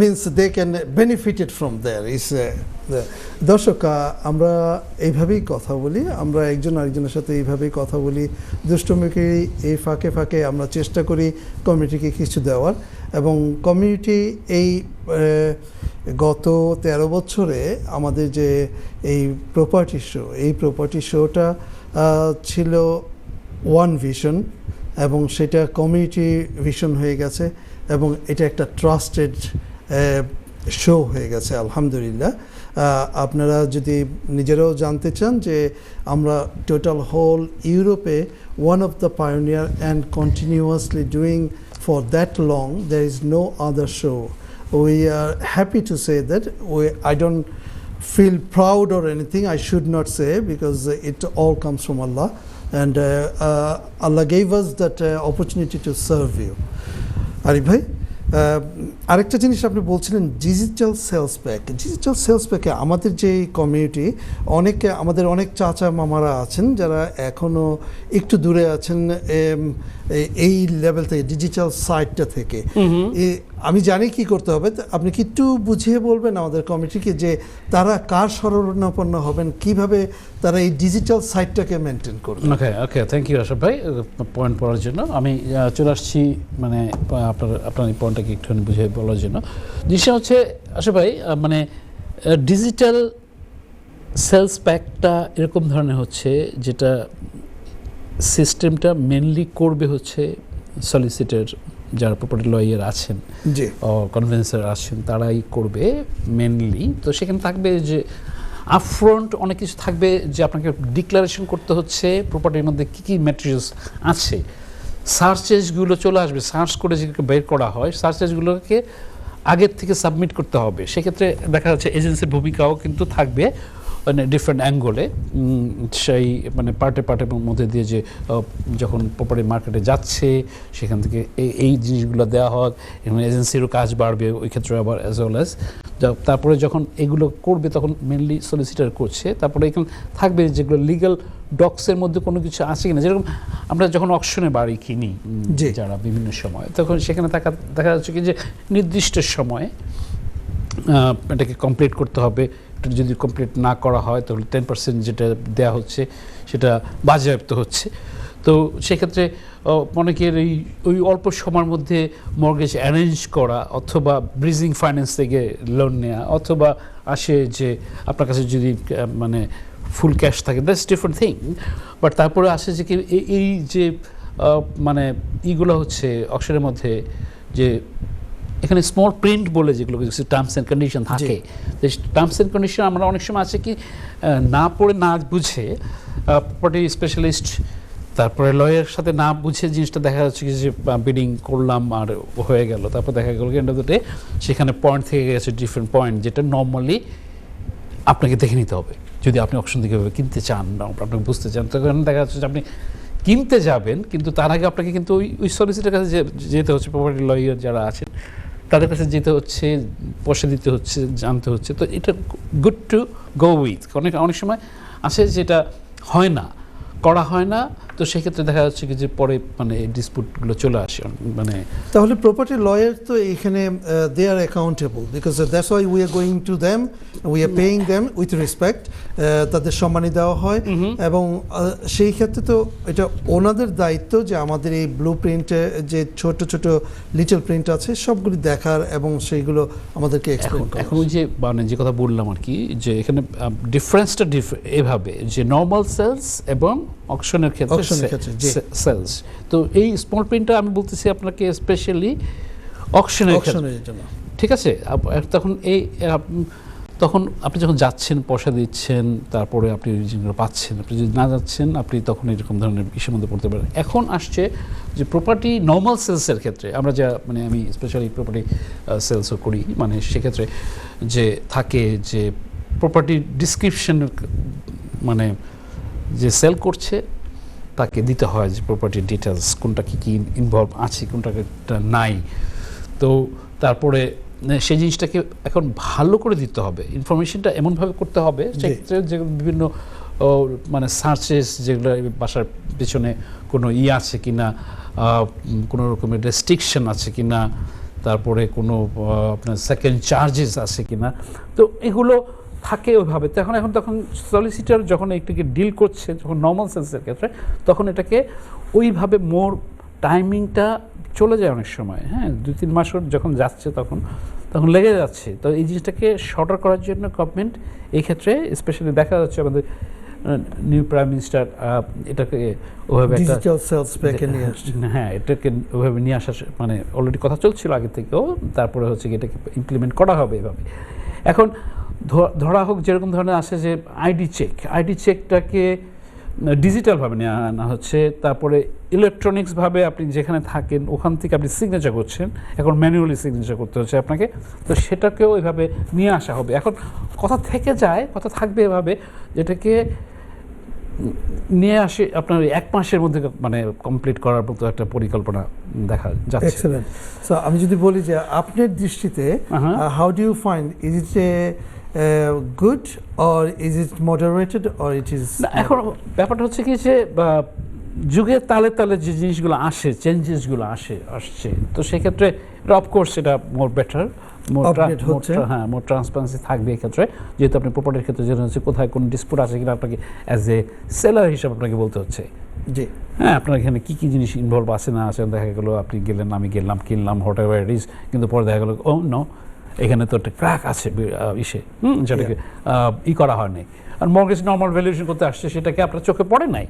means they can benefit it from there. Is দর্শক, আমরা এইভাবেই কথা বলি, আমরা একজন আরেকজনের সাথে এইভাবেই কথা বলি, দুষ্টমিকে এই ফাঁকে ফাঁকে আমরা চেষ্টা করি কমিউনিটিকে কিছু দেওয়ার। এবং কমিউনিটি এই গত 13 বছরে আমাদের যে এই প্রপার্টি শোটা ছিল ওয়ান ভিশন, এবং সেটা কমিউনিটি ভিশন হয়ে গেছে, এবং এটা একটা ট্রাস্টেড শো হয়ে গেছে আলহামদুলিল্লাহ। আপনারা যদি নিজেরাও জানতে চান যে আমরা টোটাল হোল ইউরোপে one of the pioneer and continuously doing for that long, there is no other show. We are happy to say that. I don't feel proud or anything, I should not say, because it all comes from Allah, and Allah gave us that opportunity to serve you. Arif bhai, আরেকটা জিনিস আপনি বলছিলেন ডিজিটাল সেলস প্যাকে আমাদের যে কমিউনিটি, আমাদের অনেক চাচা মামারা আছেন যারা এখনও একটু দূরে আছেন এই লেভেল থেকে, ডিজিটাল সাইটটা থেকে। আমি জানি কি করতে হবে, আপনি কি একটু বুঝিয়ে বলবেন আমাদের কমিটিকে যে তারা কার শরণাপন্ন হবেন, কিভাবে তারা এই ডিজিটাল সাইটটাকে মেনটেন করবেন? ওকে, থ্যাংক ইউ আশরাফ ভাই পয়েন্ট পড়ার জন্য। আমি চলে আসছি মানে আপনার এই পয়েন্টটাকে একটুখানি বুঝিয়ে বলার জন্য। জিনিসটা হচ্ছে আশরাফ ভাই, মানে ডিজিটাল সেলস প্যাকটা এরকম ধরনের হচ্ছে, যেটা সিস্টেমটা মেনলি করবে হচ্ছে সলিসিটর, যারা প্রপার্টি লয়ার আছেন, কনভেন্সার আছেন, তারাই করবে মেনলি। তো সেখানে থাকবে যে আপফ্রন্ট অনেক কিছু থাকবে, যে আপনাকে ডিক্লারেশন করতে হচ্ছে প্রপার্টির মধ্যে কী কী ম্যাটেরিয়ালস আছে, সার্চেসগুলো চলে আসবে, সার্চ করে যেগুলো বের করা হয়, সার্চেসগুলোকে আগের থেকে সাবমিট করতে হবে। সেক্ষেত্রে দেখা যাচ্ছে এজেন্সির ভূমিকাও কিন্তু থাকবে মানে ডিফারেন্ট অ্যাঙ্গলে, সেই মানে পার্টের মধ্যে দিয়ে যে যখন প্রপার্টি মার্কেটে যাচ্ছে সেখান থেকে এই জিনিসগুলো দেওয়া হয়, এবং এজেন্সিরও কাজ বাড়বে ওই ক্ষেত্রে আবার, অ্যাজ ওয়েল অ্যাজ তারপরে যখন এগুলো করবে তখন মেনলি সলিসিটার করছে। তারপরে এখানে থাকবে যেগুলো লিগ্যাল ডক্সের মধ্যে কোনো কিছু আছে কিনা, যেরকম আমরা যখন অকশনে বাড়ি কিনি যারা বিভিন্ন সময়, তখন সেখানে দেখা যাচ্ছে কি যে নির্দিষ্ট সময়ে এটাকে কমপ্লিট করতে হবে। যদি কমপ্লিট না করা হয় তাহলে 10% যেটা দেওয়া হচ্ছে সেটা বাজেয়াপ্ত হচ্ছে। তো সেক্ষেত্রে অনেকের ওই অল্প সময়ের মধ্যে মর্গেজ অ্যারেঞ্জ করা, অথবা ব্রিজিং ফাইন্যান্স থেকে লোন নেওয়া, অথবা আসে যে আপনার কাছে যদি মানে ফুল ক্যাশ থাকে, দ্যাটস ডিফারেন্ট থিং। বাট তারপরে আসে যে কি এই যে মানে ইগুলো হচ্ছে অকশনের মধ্যে যে এখানে স্মল প্রিন্ট বলে যেগুলো টার্মস অ্যান্ড কন্ডিশন থাকে, টার্মস অ্যান্ড কন্ডিশন আমরা অনেক সময় আছে কি না পড়ে না বুঝে প্রপার্টি স্পেশালিস্ট তারপরে লয়ের সাথে না বুঝে জিনিসটা দেখা যাচ্ছে কি যে বিডিং করলাম আর হয়ে গেল, তারপর দেখা গেল এন্ড অফ দ্য ডে সেখানে পয়েন্ট থেকে গেছে ডিফারেন্ট পয়েন্ট, যেটা নর্মালি আপনাকে দেখে নিতে হবে যদি আপনি অপশন থেকে কিনতে চান না আপনাকে বুঝতে চান। তখন দেখা যাচ্ছে যে আপনি কিনতে যাবেন কিন্তু তার আগে আপনাকে কিন্তু ওই সলিসিটার কাছে যেতে হচ্ছে, প্রপার্টি লয়ার যারা আছেন তাদের কাছে যেতে হচ্ছে, পয়সা দিতে হচ্ছে, জানতে হচ্ছে। তো এটা গুড টু গো উইথ। অনেক সময় আছে যেটা হয় না, করা হয় না, তো সেক্ষেত্রে দেখা যাচ্ছে কি যে পরে মানে ডিসপুটগুলো চলে আসে। মানে তাহলে প্রপার্টি লয়ার তো এখানে they are accountable because that's why we are going to them, we are paying them with respect, তাদের সম্মানী দেওয়া হয় এবং সেই ক্ষেত্রে তো এটা ওনাদের দায়িত্ব যে আমাদের এই ব্লু প্রিন্টে যে ছোট ছোট লিটল প্রিন্ট আছে সবগুলি দেখার এবং সেইগুলো আমাদেরকে এক্সপ্লেইন করা। এখন যে মানে যে কথা বললাম আর কি, যে এখানে ডিফারেন্সটা এভাবে যে নর্মাল সেলস এবং অকশনের ক্ষেত্রে সেলস। তো এই স্মল প্রিন্টটা আমি বলতেছি আপনাকে স্পেশালি অকশনের জন্য, ঠিক আছে? তখন আপনি যখন যাচ্ছেন পয়সা দিচ্ছেন তারপরে আপনি জিনিসগুলো পাচ্ছেন, আপনি যদি না যাচ্ছেন আপনি তখন এরকম ধরনের বিষয়ের মধ্যে পড়তে পারেন। এখন আসছে যে প্রপার্টি নর্মাল সেলসের ক্ষেত্রে আমরা যা মানে আমি স্পেশালি প্রপার্টি সেলসও করি, মানে সেক্ষেত্রে যে থাকে যে প্রপার্টি ডিসক্রিপশন, মানে যে সেল করছে তাকে দিতে হয় যে প্রপার্টির ডিটেলস, কোনটা কী কী ইনভলভ আছে কোনটা নাই। তো তারপরে সেই জিনিসটাকে এখন ভালো করে দিতে হবে, ইনফরমেশনটা এমনভাবে করতে হবে সেক্ষেত্রে যে বিভিন্ন মানে সার্চেস যেগুলো বাসার পিছনে কোনো আছে কি না, কোনো রকমের রেস্ট্রিকশন আছে কি না, তারপরে কোনো আপনার সেকেন্ড চার্জেস আছে কি না, তো এগুলো থাকে ওইভাবে। তখন সলিসিটার যখন এটাকে ডিল করছে যখন নর্মাল সেলসের ক্ষেত্রে তখন এটাকে ওইভাবে মোর টাইমিংটা চলে যায় অনেক সময়, হ্যাঁ 2-3 মাস যখন যাচ্ছে তখন লেগে যাচ্ছে। তো এই জিনিসটাকে শর্টার করার জন্য গভর্নমেন্ট এই ক্ষেত্রে স্পেশালি দেখা যাচ্ছে আমাদের নিউ প্রাইম মিনিস্টার এটাকে ওইভাবে ডিজিটাল সেলস প্যাকে নিয়ে আসছে, হ্যাঁ এটাকে ওইভাবে নিয়ে আসার মানে অলরেডি কথা চলছিল আগে থেকেও, তারপরে হচ্ছে কি এটাকে ইমপ্লিমেন্ট করা হবে এভাবে। এখন ধরা হোক যেরকম ধরনের আসে যে আইডি চেকটাকে ডিজিটালভাবে নিয়ে আনা হচ্ছে, তারপরে ইলেকট্রনিক্সভাবে আপনি যেখানে থাকেন ওখান থেকে আপনি সিগনেচার করছেন, এখন ম্যানুয়ালি সিগনেচার করতে হচ্ছে আপনাকে, তো সেটাকেও এভাবে নিয়ে আসা হবে। এখন কথা থাকবে এভাবে যেটাকে নিয়ে আসে আপনার 1 মাসের মধ্যে মানে কমপ্লিট করার মতো একটা পরিকল্পনা দেখা যাচ্ছে। এক্সেলেন্ট। সো আমি যদি বলি যে আপনার দৃষ্টিতে how do you find, is it good or is it moderated or it is এখন ব্যাপারটা হচ্ছে কি যে যুগের তালে তালে যে জিনিসগুলো আসে, চেঞ্জেসগুলো আসছে, তো সেক্ষেত্রে অফকোর্স এটা মোর বেটার, মোর ট্রান্সপারেন্সি থাকবে এক্ষেত্রে, যেহেতু আপনি প্রপার্টির ক্ষেত্রে যেটা হচ্ছে কোথায় কোন ডিসপুট আছে কিনা আপনাকে অ্যাজ এ সেলার হিসাবে আপনাকে বলতে হচ্ছে, জি হ্যাঁ আপনার এখানে কী কী জিনিস ইনভলভ আছে না আছে, দেখা গেলো আপনি গেলেন, আমি গেলাম, কিনলাম, হোয়াট এভার ইট ইজ, কিন্তু পরে দেখা গেলো ও নো এখানে তো একটা ক্র্যাক আছে যেটাকে করা হয়নি, আর মর্গেজ নর্মাল ভ্যালুয়েশন করতে আসছে সেটাকে আপনার চোখে পড়ে নাই,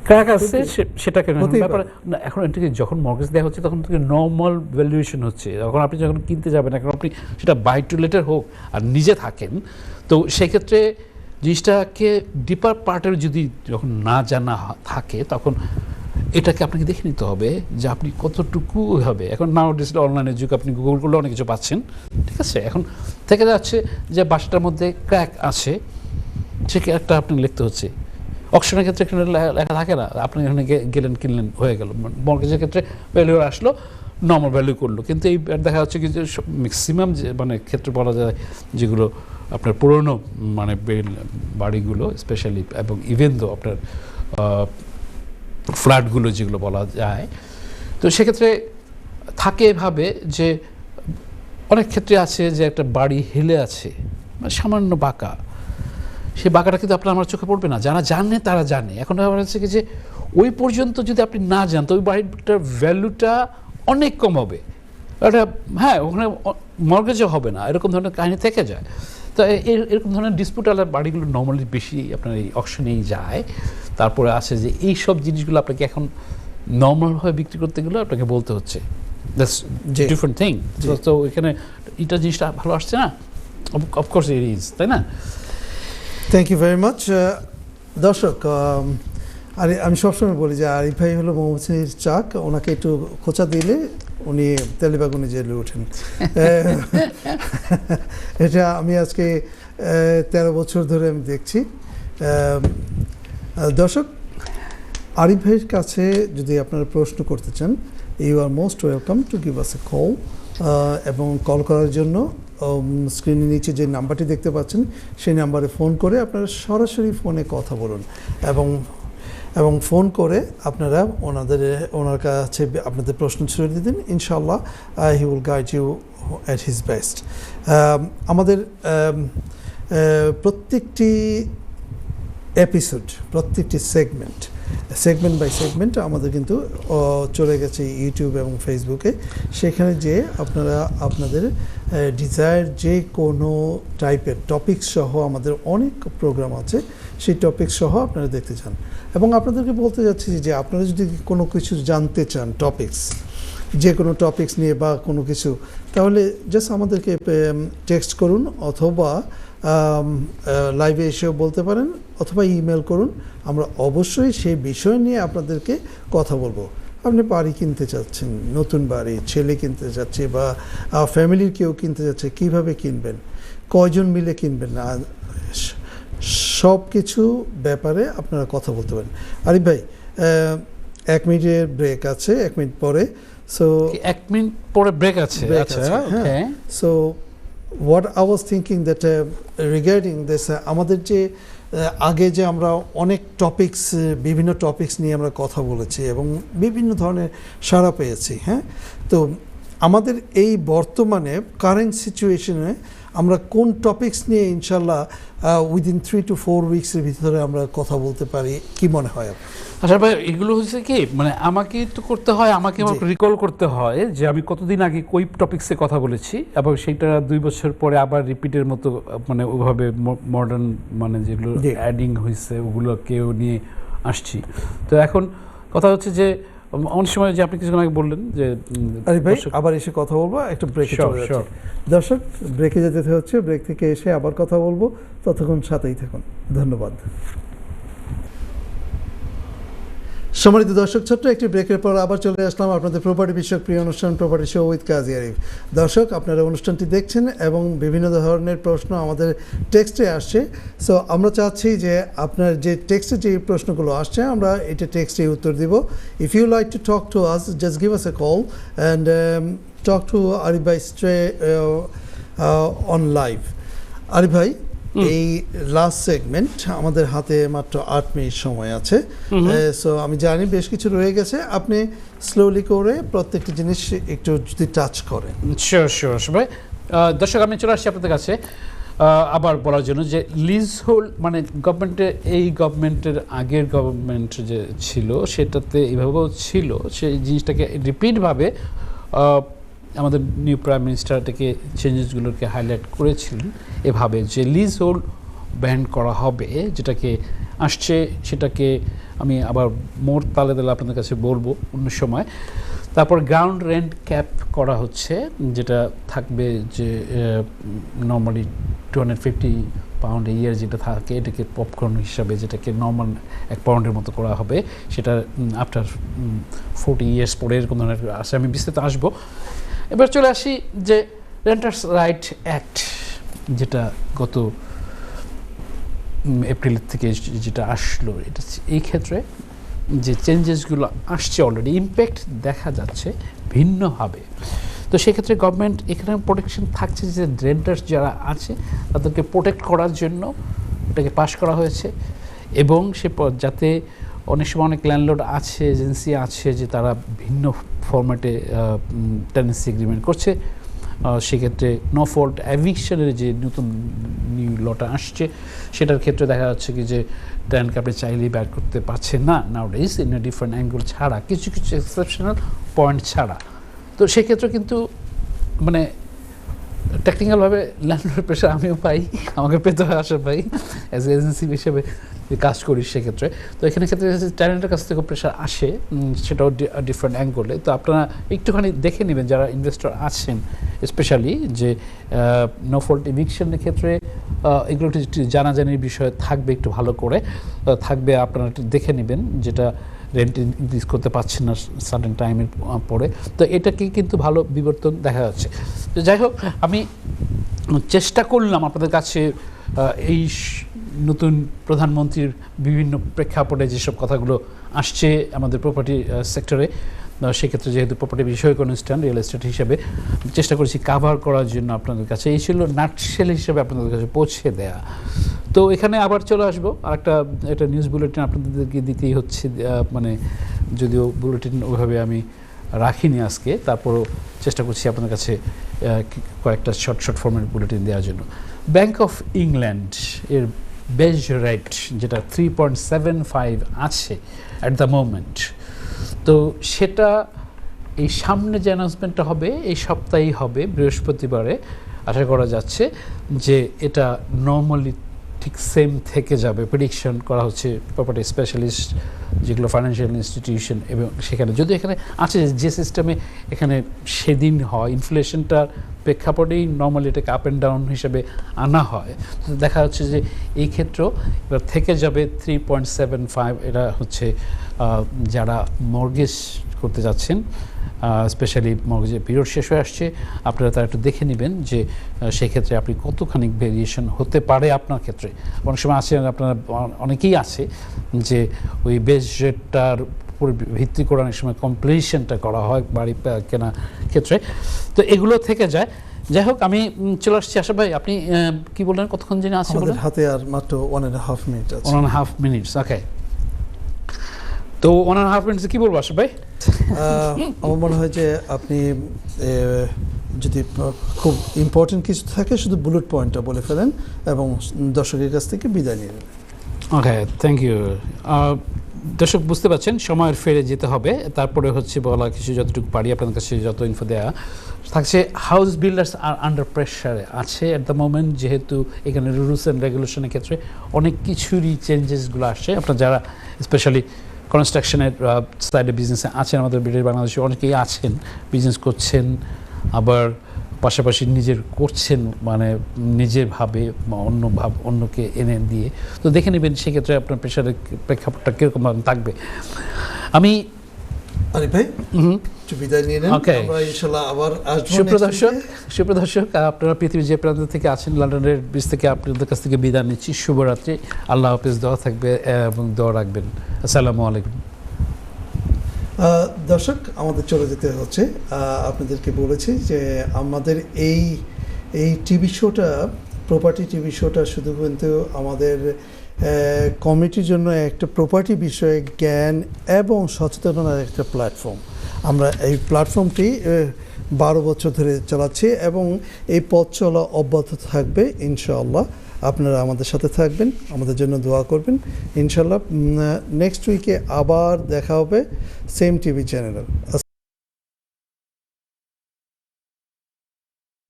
ক্র্যাক আসছে সেটাকে ব্যাপারে না। এখন এটাকে যখন মর্গেজ দেওয়া হচ্ছে তখন থেকে নর্মাল ভ্যালুয়েশন হচ্ছে, তখন আপনি যখন কিনতে যাবেন এখন আপনি সেটা বাই টু লেটার হোক আর নিজে থাকেন, তো সেক্ষেত্রে জিনিসটাকে ডিপার পার্টের যদি যখন না জানা থাকে তখন এটাকে আপনাকে দেখে নিতে হবে যে আপনি কতটুকু হবে। এখন নাও ডিজিটাল অনলাইনের যুগ, আপনি গুগল করলে অনেক কিছু পাচ্ছেন, ঠিক আছে? এখন থেকে যাচ্ছে যে বাসাটার মধ্যে ক্র্যাক আছে, সে ক্র্যাকটা আপনি লিখতে হচ্ছে। অকশনের ক্ষেত্রে এখানে লেখা থাকে না, আপনি এখানে গেলেন কিনলেন হয়ে গেল, মর্গেজের ক্ষেত্রে ভ্যালু আসলো নর্মাল ভ্যালু করলো, কিন্তু এই দেখা যাচ্ছে কি যে ম্যাক্সিমাম যে মানে ক্ষেত্রে বলা যায় যেগুলো আপনার পুরনো মানে বাড়িগুলো স্পেশালি এবং ইভেন তো আপনার ফ্ল্যাটগুলো যেগুলো বলা যায়, তো সেক্ষেত্রে থাকে এভাবে যে অনেক ক্ষেত্রে আছে যে একটা বাড়ি হেলে আছে মানে সামান্য বাঁকা, সেই বাঁকাটা কিন্তু আপনার আমার চোখে পড়বে না, যারা জানে তারা জানে। এখন ব্যাপার হচ্ছে কি যে ওই পর্যন্ত যদি আপনি না যান তো ওই বাড়িটার ভ্যালুটা অনেক কম হবে, এটা হ্যাঁ ওখানে মর্গেজও হবে না, এরকম ধরনের কাহিনী থেকে যায়। তো এরকম ধরনের ডিসপুটওয়ালার বাড়িগুলো নর্মালি বেশি আপনার এই অকশনেই যায়। তারপরে আছে যে এই সব জিনিসগুলো আপনাকে এখন নর্মালভাবে বিক্রি করতে গেলে আপনাকে বলতে হচ্ছে দ্যাটস জি। Different thing. জি। তো এখানে এটা জিনিসটা ভালো আসছে না, অফকোর্স ইট ইজ, তাই না? Thank you very much. দর্শক, আর আমি সবসময় বলি যে আরিফ ভাই হলো মৌমাছির চাক, ওনাকে একটু খোঁচা দিলে উনি তেলেবাগুনে জেলে ওঠেন। এটা আমি আজকে 13 বছর ধরে আমি দেখছি। দর্শক, আরিফ ভাইয়ের কাছে যদি আপনারা প্রশ্ন করতে চান, you are most welcome to give us a call. এবং কল করার জন্য স্ক্রিনের নিচে যে নাম্বারটি দেখতে পাচ্ছেন সেই নাম্বারে ফোন করে আপনারা সরাসরি ফোনে কথা বলুন, এবং ফোন করে আপনারা ওনার কাছে আপনাদের প্রশ্ন ছুড়ে দিন। ইনশাআল্লাহ he will guide you at his best. আমাদের প্রত্যেকটি এপিসোড, প্রত্যেকটি সেগমেন্ট বাই সেগমেন্ট আমাদের কিন্তু চলে গেছে ইউটিউব এবং ফেসবুকে। সেখানে যে আপনারা আপনাদের ডিজায়ার যে কোনো টাইপের টপিক সহ আমাদের অনেক প্রোগ্রাম আছে, সেই টপিক সহ আপনারা দেখতে চান। এবং আপনাদেরকে বলতে যাচ্ছি যে আপনারা যদি কোনো কিছু জানতে চান, টপিকস, যে কোনো টপিকস নিয়ে বা কোনো কিছু, তাহলে জাস্ট আমাদেরকে টেক্সট করুন, অথবা লাইভে এসেও বলতে পারেন, অথবা ইমেল করুন। আমরা অবশ্যই সেই বিষয় নিয়ে আপনাদেরকে কথা বলবো। আপনি বাড়ি কিনতে চাচ্ছেন, নতুন বাড়ি, ছেলে কিনতে যাচ্ছে বা ফ্যামিলির কেউ কিনতে যাচ্ছে, কিভাবে কিনবেন, কয়জন মিলে কিনবেন, সব কিছু ব্যাপারে আপনারা কথা বলতে পারেন। আরিফ ভাই, 1 মিনিটের ব্রেক আছে, 1 মিনিট পরে। সো 1 মিনিট পরে ব্রেক আছে। আচ্ছা, okay. So what I was thinking that regarding this, আমাদের যে আগে যে আমরা অনেক টপিকস, বিভিন্ন টপিকস নিয়ে আমরা কথা বলেছি এবং বিভিন্ন ধরনের সাড়া পেয়েছি, হ্যাঁ, তো আমাদের এই বর্তমানে কারেন্ট সিচুয়েশনে আমরা কোন টপিকস নিয়ে ইনশাল্লাহ উইদিন 3 to 4 উইকসের ভিতরে আমরা কথা বলতে পারি, কি মনে হয়? আচ্ছা ভাই, এগুলো হচ্ছে কি, মানে আমাকে তো করতে হয়, আমাকে রিকল করতে হয় যে আমি কতদিন আগে কোই টপিকসে কথা বলেছি, এবং সেটা 2 বছর পরে আবার রিপিটের মতো, মানে ওইভাবে মডার্ন, মানে যেগুলো অ্যাডিং হয়েছে ওগুলোকেও নিয়ে আসছি। তো এখন কথা হচ্ছে যে অনেক সময় যে আপনি কিছুক্ষণ আগে বললেন যে আরে ভাই আবার এসে কথা বলবো, একটা ব্রেকে চলে যাচ্ছে। দর্শক, ব্রেকে যেতে হচ্ছে, ব্রেক থেকে এসে আবার কথা বলবো, ততক্ষণ সাথেই থাকুন। ধন্যবাদ। সম্মানিত দর্শক, ছোট্ট একটি ব্রেকের পর আবার চলে আসলাম আপনাদের প্রপার্টি বিষয়ক প্রিয় অনুষ্ঠান প্রপার্টি শো উইথ কাজী আরিফ। দর্শক, আপনারা অনুষ্ঠানটি দেখছেন এবং বিভিন্ন ধরনের প্রশ্ন আমাদের টেক্সটে আসছে। সো আমরা চাচ্ছি যে আপনার যে টেক্সটে যে প্রশ্নগুলো আসছে, আমরা এটা টেক্সটে উত্তর দিব। If you like to talk to us, just give us a call and talk to Arif ভাই অন লাইভ। আরিফ ভাই, এই লাস্ট সেগমেন্ট, আমাদের হাতে মাত্র 8 মিনিট সময় আছে। সো আমি জানি বেশ কিছু রয়ে গেছে, আপনি স্লোলি করে প্রত্যেকটি জিনিস একটু যদি টাচ করেন। শিওর ভাই। দর্শক, আমি চলে আসছি আপনাদের কাছে আবার বলার জন্য যে লিজ হোল্ড, মানে গভর্নমেন্টের, এই গভর্নমেন্টের আগের গভর্নমেন্ট যে ছিল সেটাতে এইভাবেও ছিল, সেই জিনিসটাকে রিপিটভাবে আমাদের নিউ প্রাইম মিনিস্টার থেকে চেঞ্জেসগুলোকে হাইলাইট করেছিলেন এভাবে যে লিজ হোল্ড ব্যান করা হবে, যেটাকে আসছে সেটাকে আমি আবার মোর তালে তালে আপনাদের কাছে বলবো অন্য সময়। তারপর গ্রাউন্ড রেন্ট ক্যাপ করা হচ্ছে, যেটা থাকবে যে নর্মালি 250 পাউন্ড এ ইয়ার যেটা থাকে, এটাকে পপকর্ন হিসাবে, যেটাকে নর্মাল 1 পাউন্ডের মতো করা হবে, সেটা আফটার 40 ইয়ার্স পরে এরকম ধরনের আসে। আমি বিস্তারিত আসবো। এবার চলে আসি যে রেন্টার্স রাইট অ্যাক্ট, যেটা গত এপ্রিল থেকে যেটা আসলো, এটা এই ক্ষেত্রে যে চেঞ্জেসগুলো আসছে অলরেডি ইম্প্যাক্ট দেখা যাচ্ছে ভিন্নভাবে। তো সেক্ষেত্রে গভর্নমেন্ট এখানে প্রোটেকশন থাকছে যে রেন্টার্স যারা আছে তাদেরকে প্রোটেক্ট করার জন্য এটাকে পাস করা হয়েছে, এবং সে যাতে অনেক সময় অনেক ল্যান্ডলর্ড আছে, এজেন্সি আছে যে তারা ভিন্ন ফরম্যাটে টেনেন্সি এগ্রিমেন্ট করছে, সেক্ষেত্রে নো ফল্ট এভিকশনের যে নতুন নিউ লটা আসছে সেটার ক্ষেত্রে দেখা যাচ্ছে কি যে টেন্যান্টকে আপনি চাইলেই ব্যাক করতে পারছেন না নাউডেজ, ইন এ ডিফারেন্ট অ্যাঙ্গেল ছাড়া, কিছু কিছু এক্সেপশনাল পয়েন্ট ছাড়া। তো সেক্ষেত্রে কিন্তু মানে টেকনিক্যালভাবে ল্যান্ডলর্ড প্রেশার আমিও পাই, আমাকে পেতে হয় আশা পাই অ্যাজ এ এজেন্সি হিসেবে কাজ করি সেক্ষেত্রে। তো এখানে ক্ষেত্রে ট্যালেন্টের কাছ থেকে প্রেশার আসে, সেটাও ডিফারেন্ট অ্যাঙ্গলে। তো আপনারা একটুখানি দেখে নেবেন যারা ইনভেস্টর আছেন স্পেশালি, যে নো ফল্ট ইভিকশনের ক্ষেত্রে এগুলো একটু জানাজানির বিষয় থাকবে, একটু ভালো করে থাকবে। আপনারা একটু দেখে নেবেন যেটা রেন্ট ইনক্রিজ করতে পারছেন না সার্টেন টাইমের পরে। তো এটাকে কিন্তু ভালো বিবর্তন দেখা যাচ্ছে। তো যাই হোক, আমি চেষ্টা করলাম আপনাদের কাছে এই নতুন প্রধানমন্ত্রীর বিভিন্ন প্রেক্ষাপটে যেসব কথাগুলো আসছে আমাদের প্রপার্টি সেক্টরে, সেক্ষেত্রে যেহেতু প্রপার্টি বিষয়ক অনুষ্ঠান রিয়েল এস্টেট হিসেবে চেষ্টা করেছি কাভার করার জন্য আপনাদের কাছে। এই ছিল নাটশেল হিসেবে আপনাদের কাছে পৌঁছে দেয়া। তো এখানে আবার চলে আসবো আরেকটা, এটা নিউজ বুলেটিন আপনাদেরকে দিতেই হচ্ছে, মানে যদিও বুলেটিন ওইভাবে আমি রাখিনি আজকে, তারপরও চেষ্টা করছি আপনাদের কাছে কয়েকটা শর্ট ফর্মের বুলেটিন দেওয়ার জন্য। ব্যাংক অফ ইংল্যান্ড এর বেস রেট যেটা 3.75 আছে অ্যাট দ্য মোমেন্ট, তো সেটা এই সামনে যে অ্যানাউন্সমেন্টটা হবে এই সপ্তাহেই হবে, বৃহস্পতিবারে আশা করা যাচ্ছে যে এটা নর্মালি ঠিক সেম থেকে যাবে। প্রেডিকশন করা হচ্ছে প্রপার্টি স্পেশালিস্ট যেগুলো ফাইন্যান্সিয়াল ইনস্টিটিউশন, এবং সেখানে যদি এখানে আছে যে সিস্টেমে এখানে সেদিন হয় ইনফ্লেশনটার প্রেক্ষাপটেই নর্মালি এটাকে আপ অ্যান্ড ডাউন হিসেবে আনা হয়, তো দেখা যাচ্ছে যে এই ক্ষেত্রেও এবার থেকে যাবে 3.75। এটা হচ্ছে যারা মর্গেজ করতে যাচ্ছেন, স্পেশালি মর্গেজের পিরিয়ড শেষ হয়ে আসছে, আপনারা তারা একটু দেখে নেবেন যে সেই ক্ষেত্রে আপনি কতখানি ভেরিয়েশন হতে পারে আপনার ক্ষেত্রে। অনেক সময় আছে, আপনারা অনেকেই আছে যে ওই বেস রেটটার উপর ভিত্তি করে অনেক সময় কমপ্লিশনটা করা হয় বাড়ি কেনা ক্ষেত্রে, তো এগুলো থেকে যায়। যাই হোক, আমি চলে আসছি আশা ভাই, আপনি কি বললেন কতক্ষণ জেনে আছে? আমাদের হাতে আর মাত্র 1.5 মিনিট আছে। 1.5 মিনিটস, ওকে। তো 1.5 মিনিটসে কি বলবো আশা ভাই? আমার মনে হয় যে আপনি যদি খুব ইম্পর্টেন্ট কিছু থাকে শুধু বুলেট পয়েন্টটা বলে ফেলেন এবং দর্শকের কাছ থেকে বিদায় নিন। ওকে, থ্যাংক ইউ। দর্শক বুঝতে পারছেন সময়ের ফেরে যেতে হবে, তারপরে হচ্ছে বলা কিছু যতটুকু পারি আপনাদের কাছে যত ইনফো দেওয়া থাকছে। হাউস বিল্ডার্স আর আন্ডার প্রেশারে আছে অ্যাট দ্য মোমেন্ট, যেহেতু এখানে রুলস অ্যান্ড রেগুলেশনের ক্ষেত্রে অনেক কিছুরই চেঞ্জেসগুলো আসছে। আপনার যারা স্পেশালি কনস্ট্রাকশনের সাইডে বিজনেসে আছেন, আমাদের বাংলাদেশে অনেকেই আছেন, বিজনেস করছেন, আবার পাশাপাশি নিজের করছেন, মানে নিজের ভাবে বা অন্যকে এনে দিয়ে। তো দেখে নেবেন সেক্ষেত্রে আপনার প্রেশারের প্রেক্ষাপটটা কীরকম থাকবে। আমি আরিফ ভাই একটু বিদায় নিয়ে নেন, আমরা ইনশাআল্লাহ আবার আসবো। সুপ্রদর্শক, আপনারা পৃথিবীর যে প্রান্ত থেকে আছেন, লন্ডনের ব্রিজ থেকে আপনাদের কাছ থেকে বিদায় নিচ্ছি। শুভরাত্রি, আল্লাহ হাফেজ, দোয়া থাকবে এবং দোয়া রাখবেন। আসসালামু আলাইকুম। দর্শক, আমাদের চলে যেতে হচ্ছে। আপনাদেরকে বলেছি যে আমাদের এই টিভি শোটা, প্রপার্টি টিভি শোটা শুধু কিন্তু আমাদের কমিটির জন্য একটা প্রপার্টি বিষয়ে জ্ঞান এবং সচেতনতার একটা প্ল্যাটফর্ম। আমরা এই প্ল্যাটফর্মটি 12 বছর ধরে চালাচ্ছি এবং এই পথ চলা অব্যাহত থাকবে ইনশাআল্লাহ। আপনারা আমাদের সাথে থাকবেন, আমাদের জন্য দোয়া করবেন ইনশাআল্লাহ। নেক্সট উইকে আবার দেখা হবে সেম টিভি চ্যানেলে।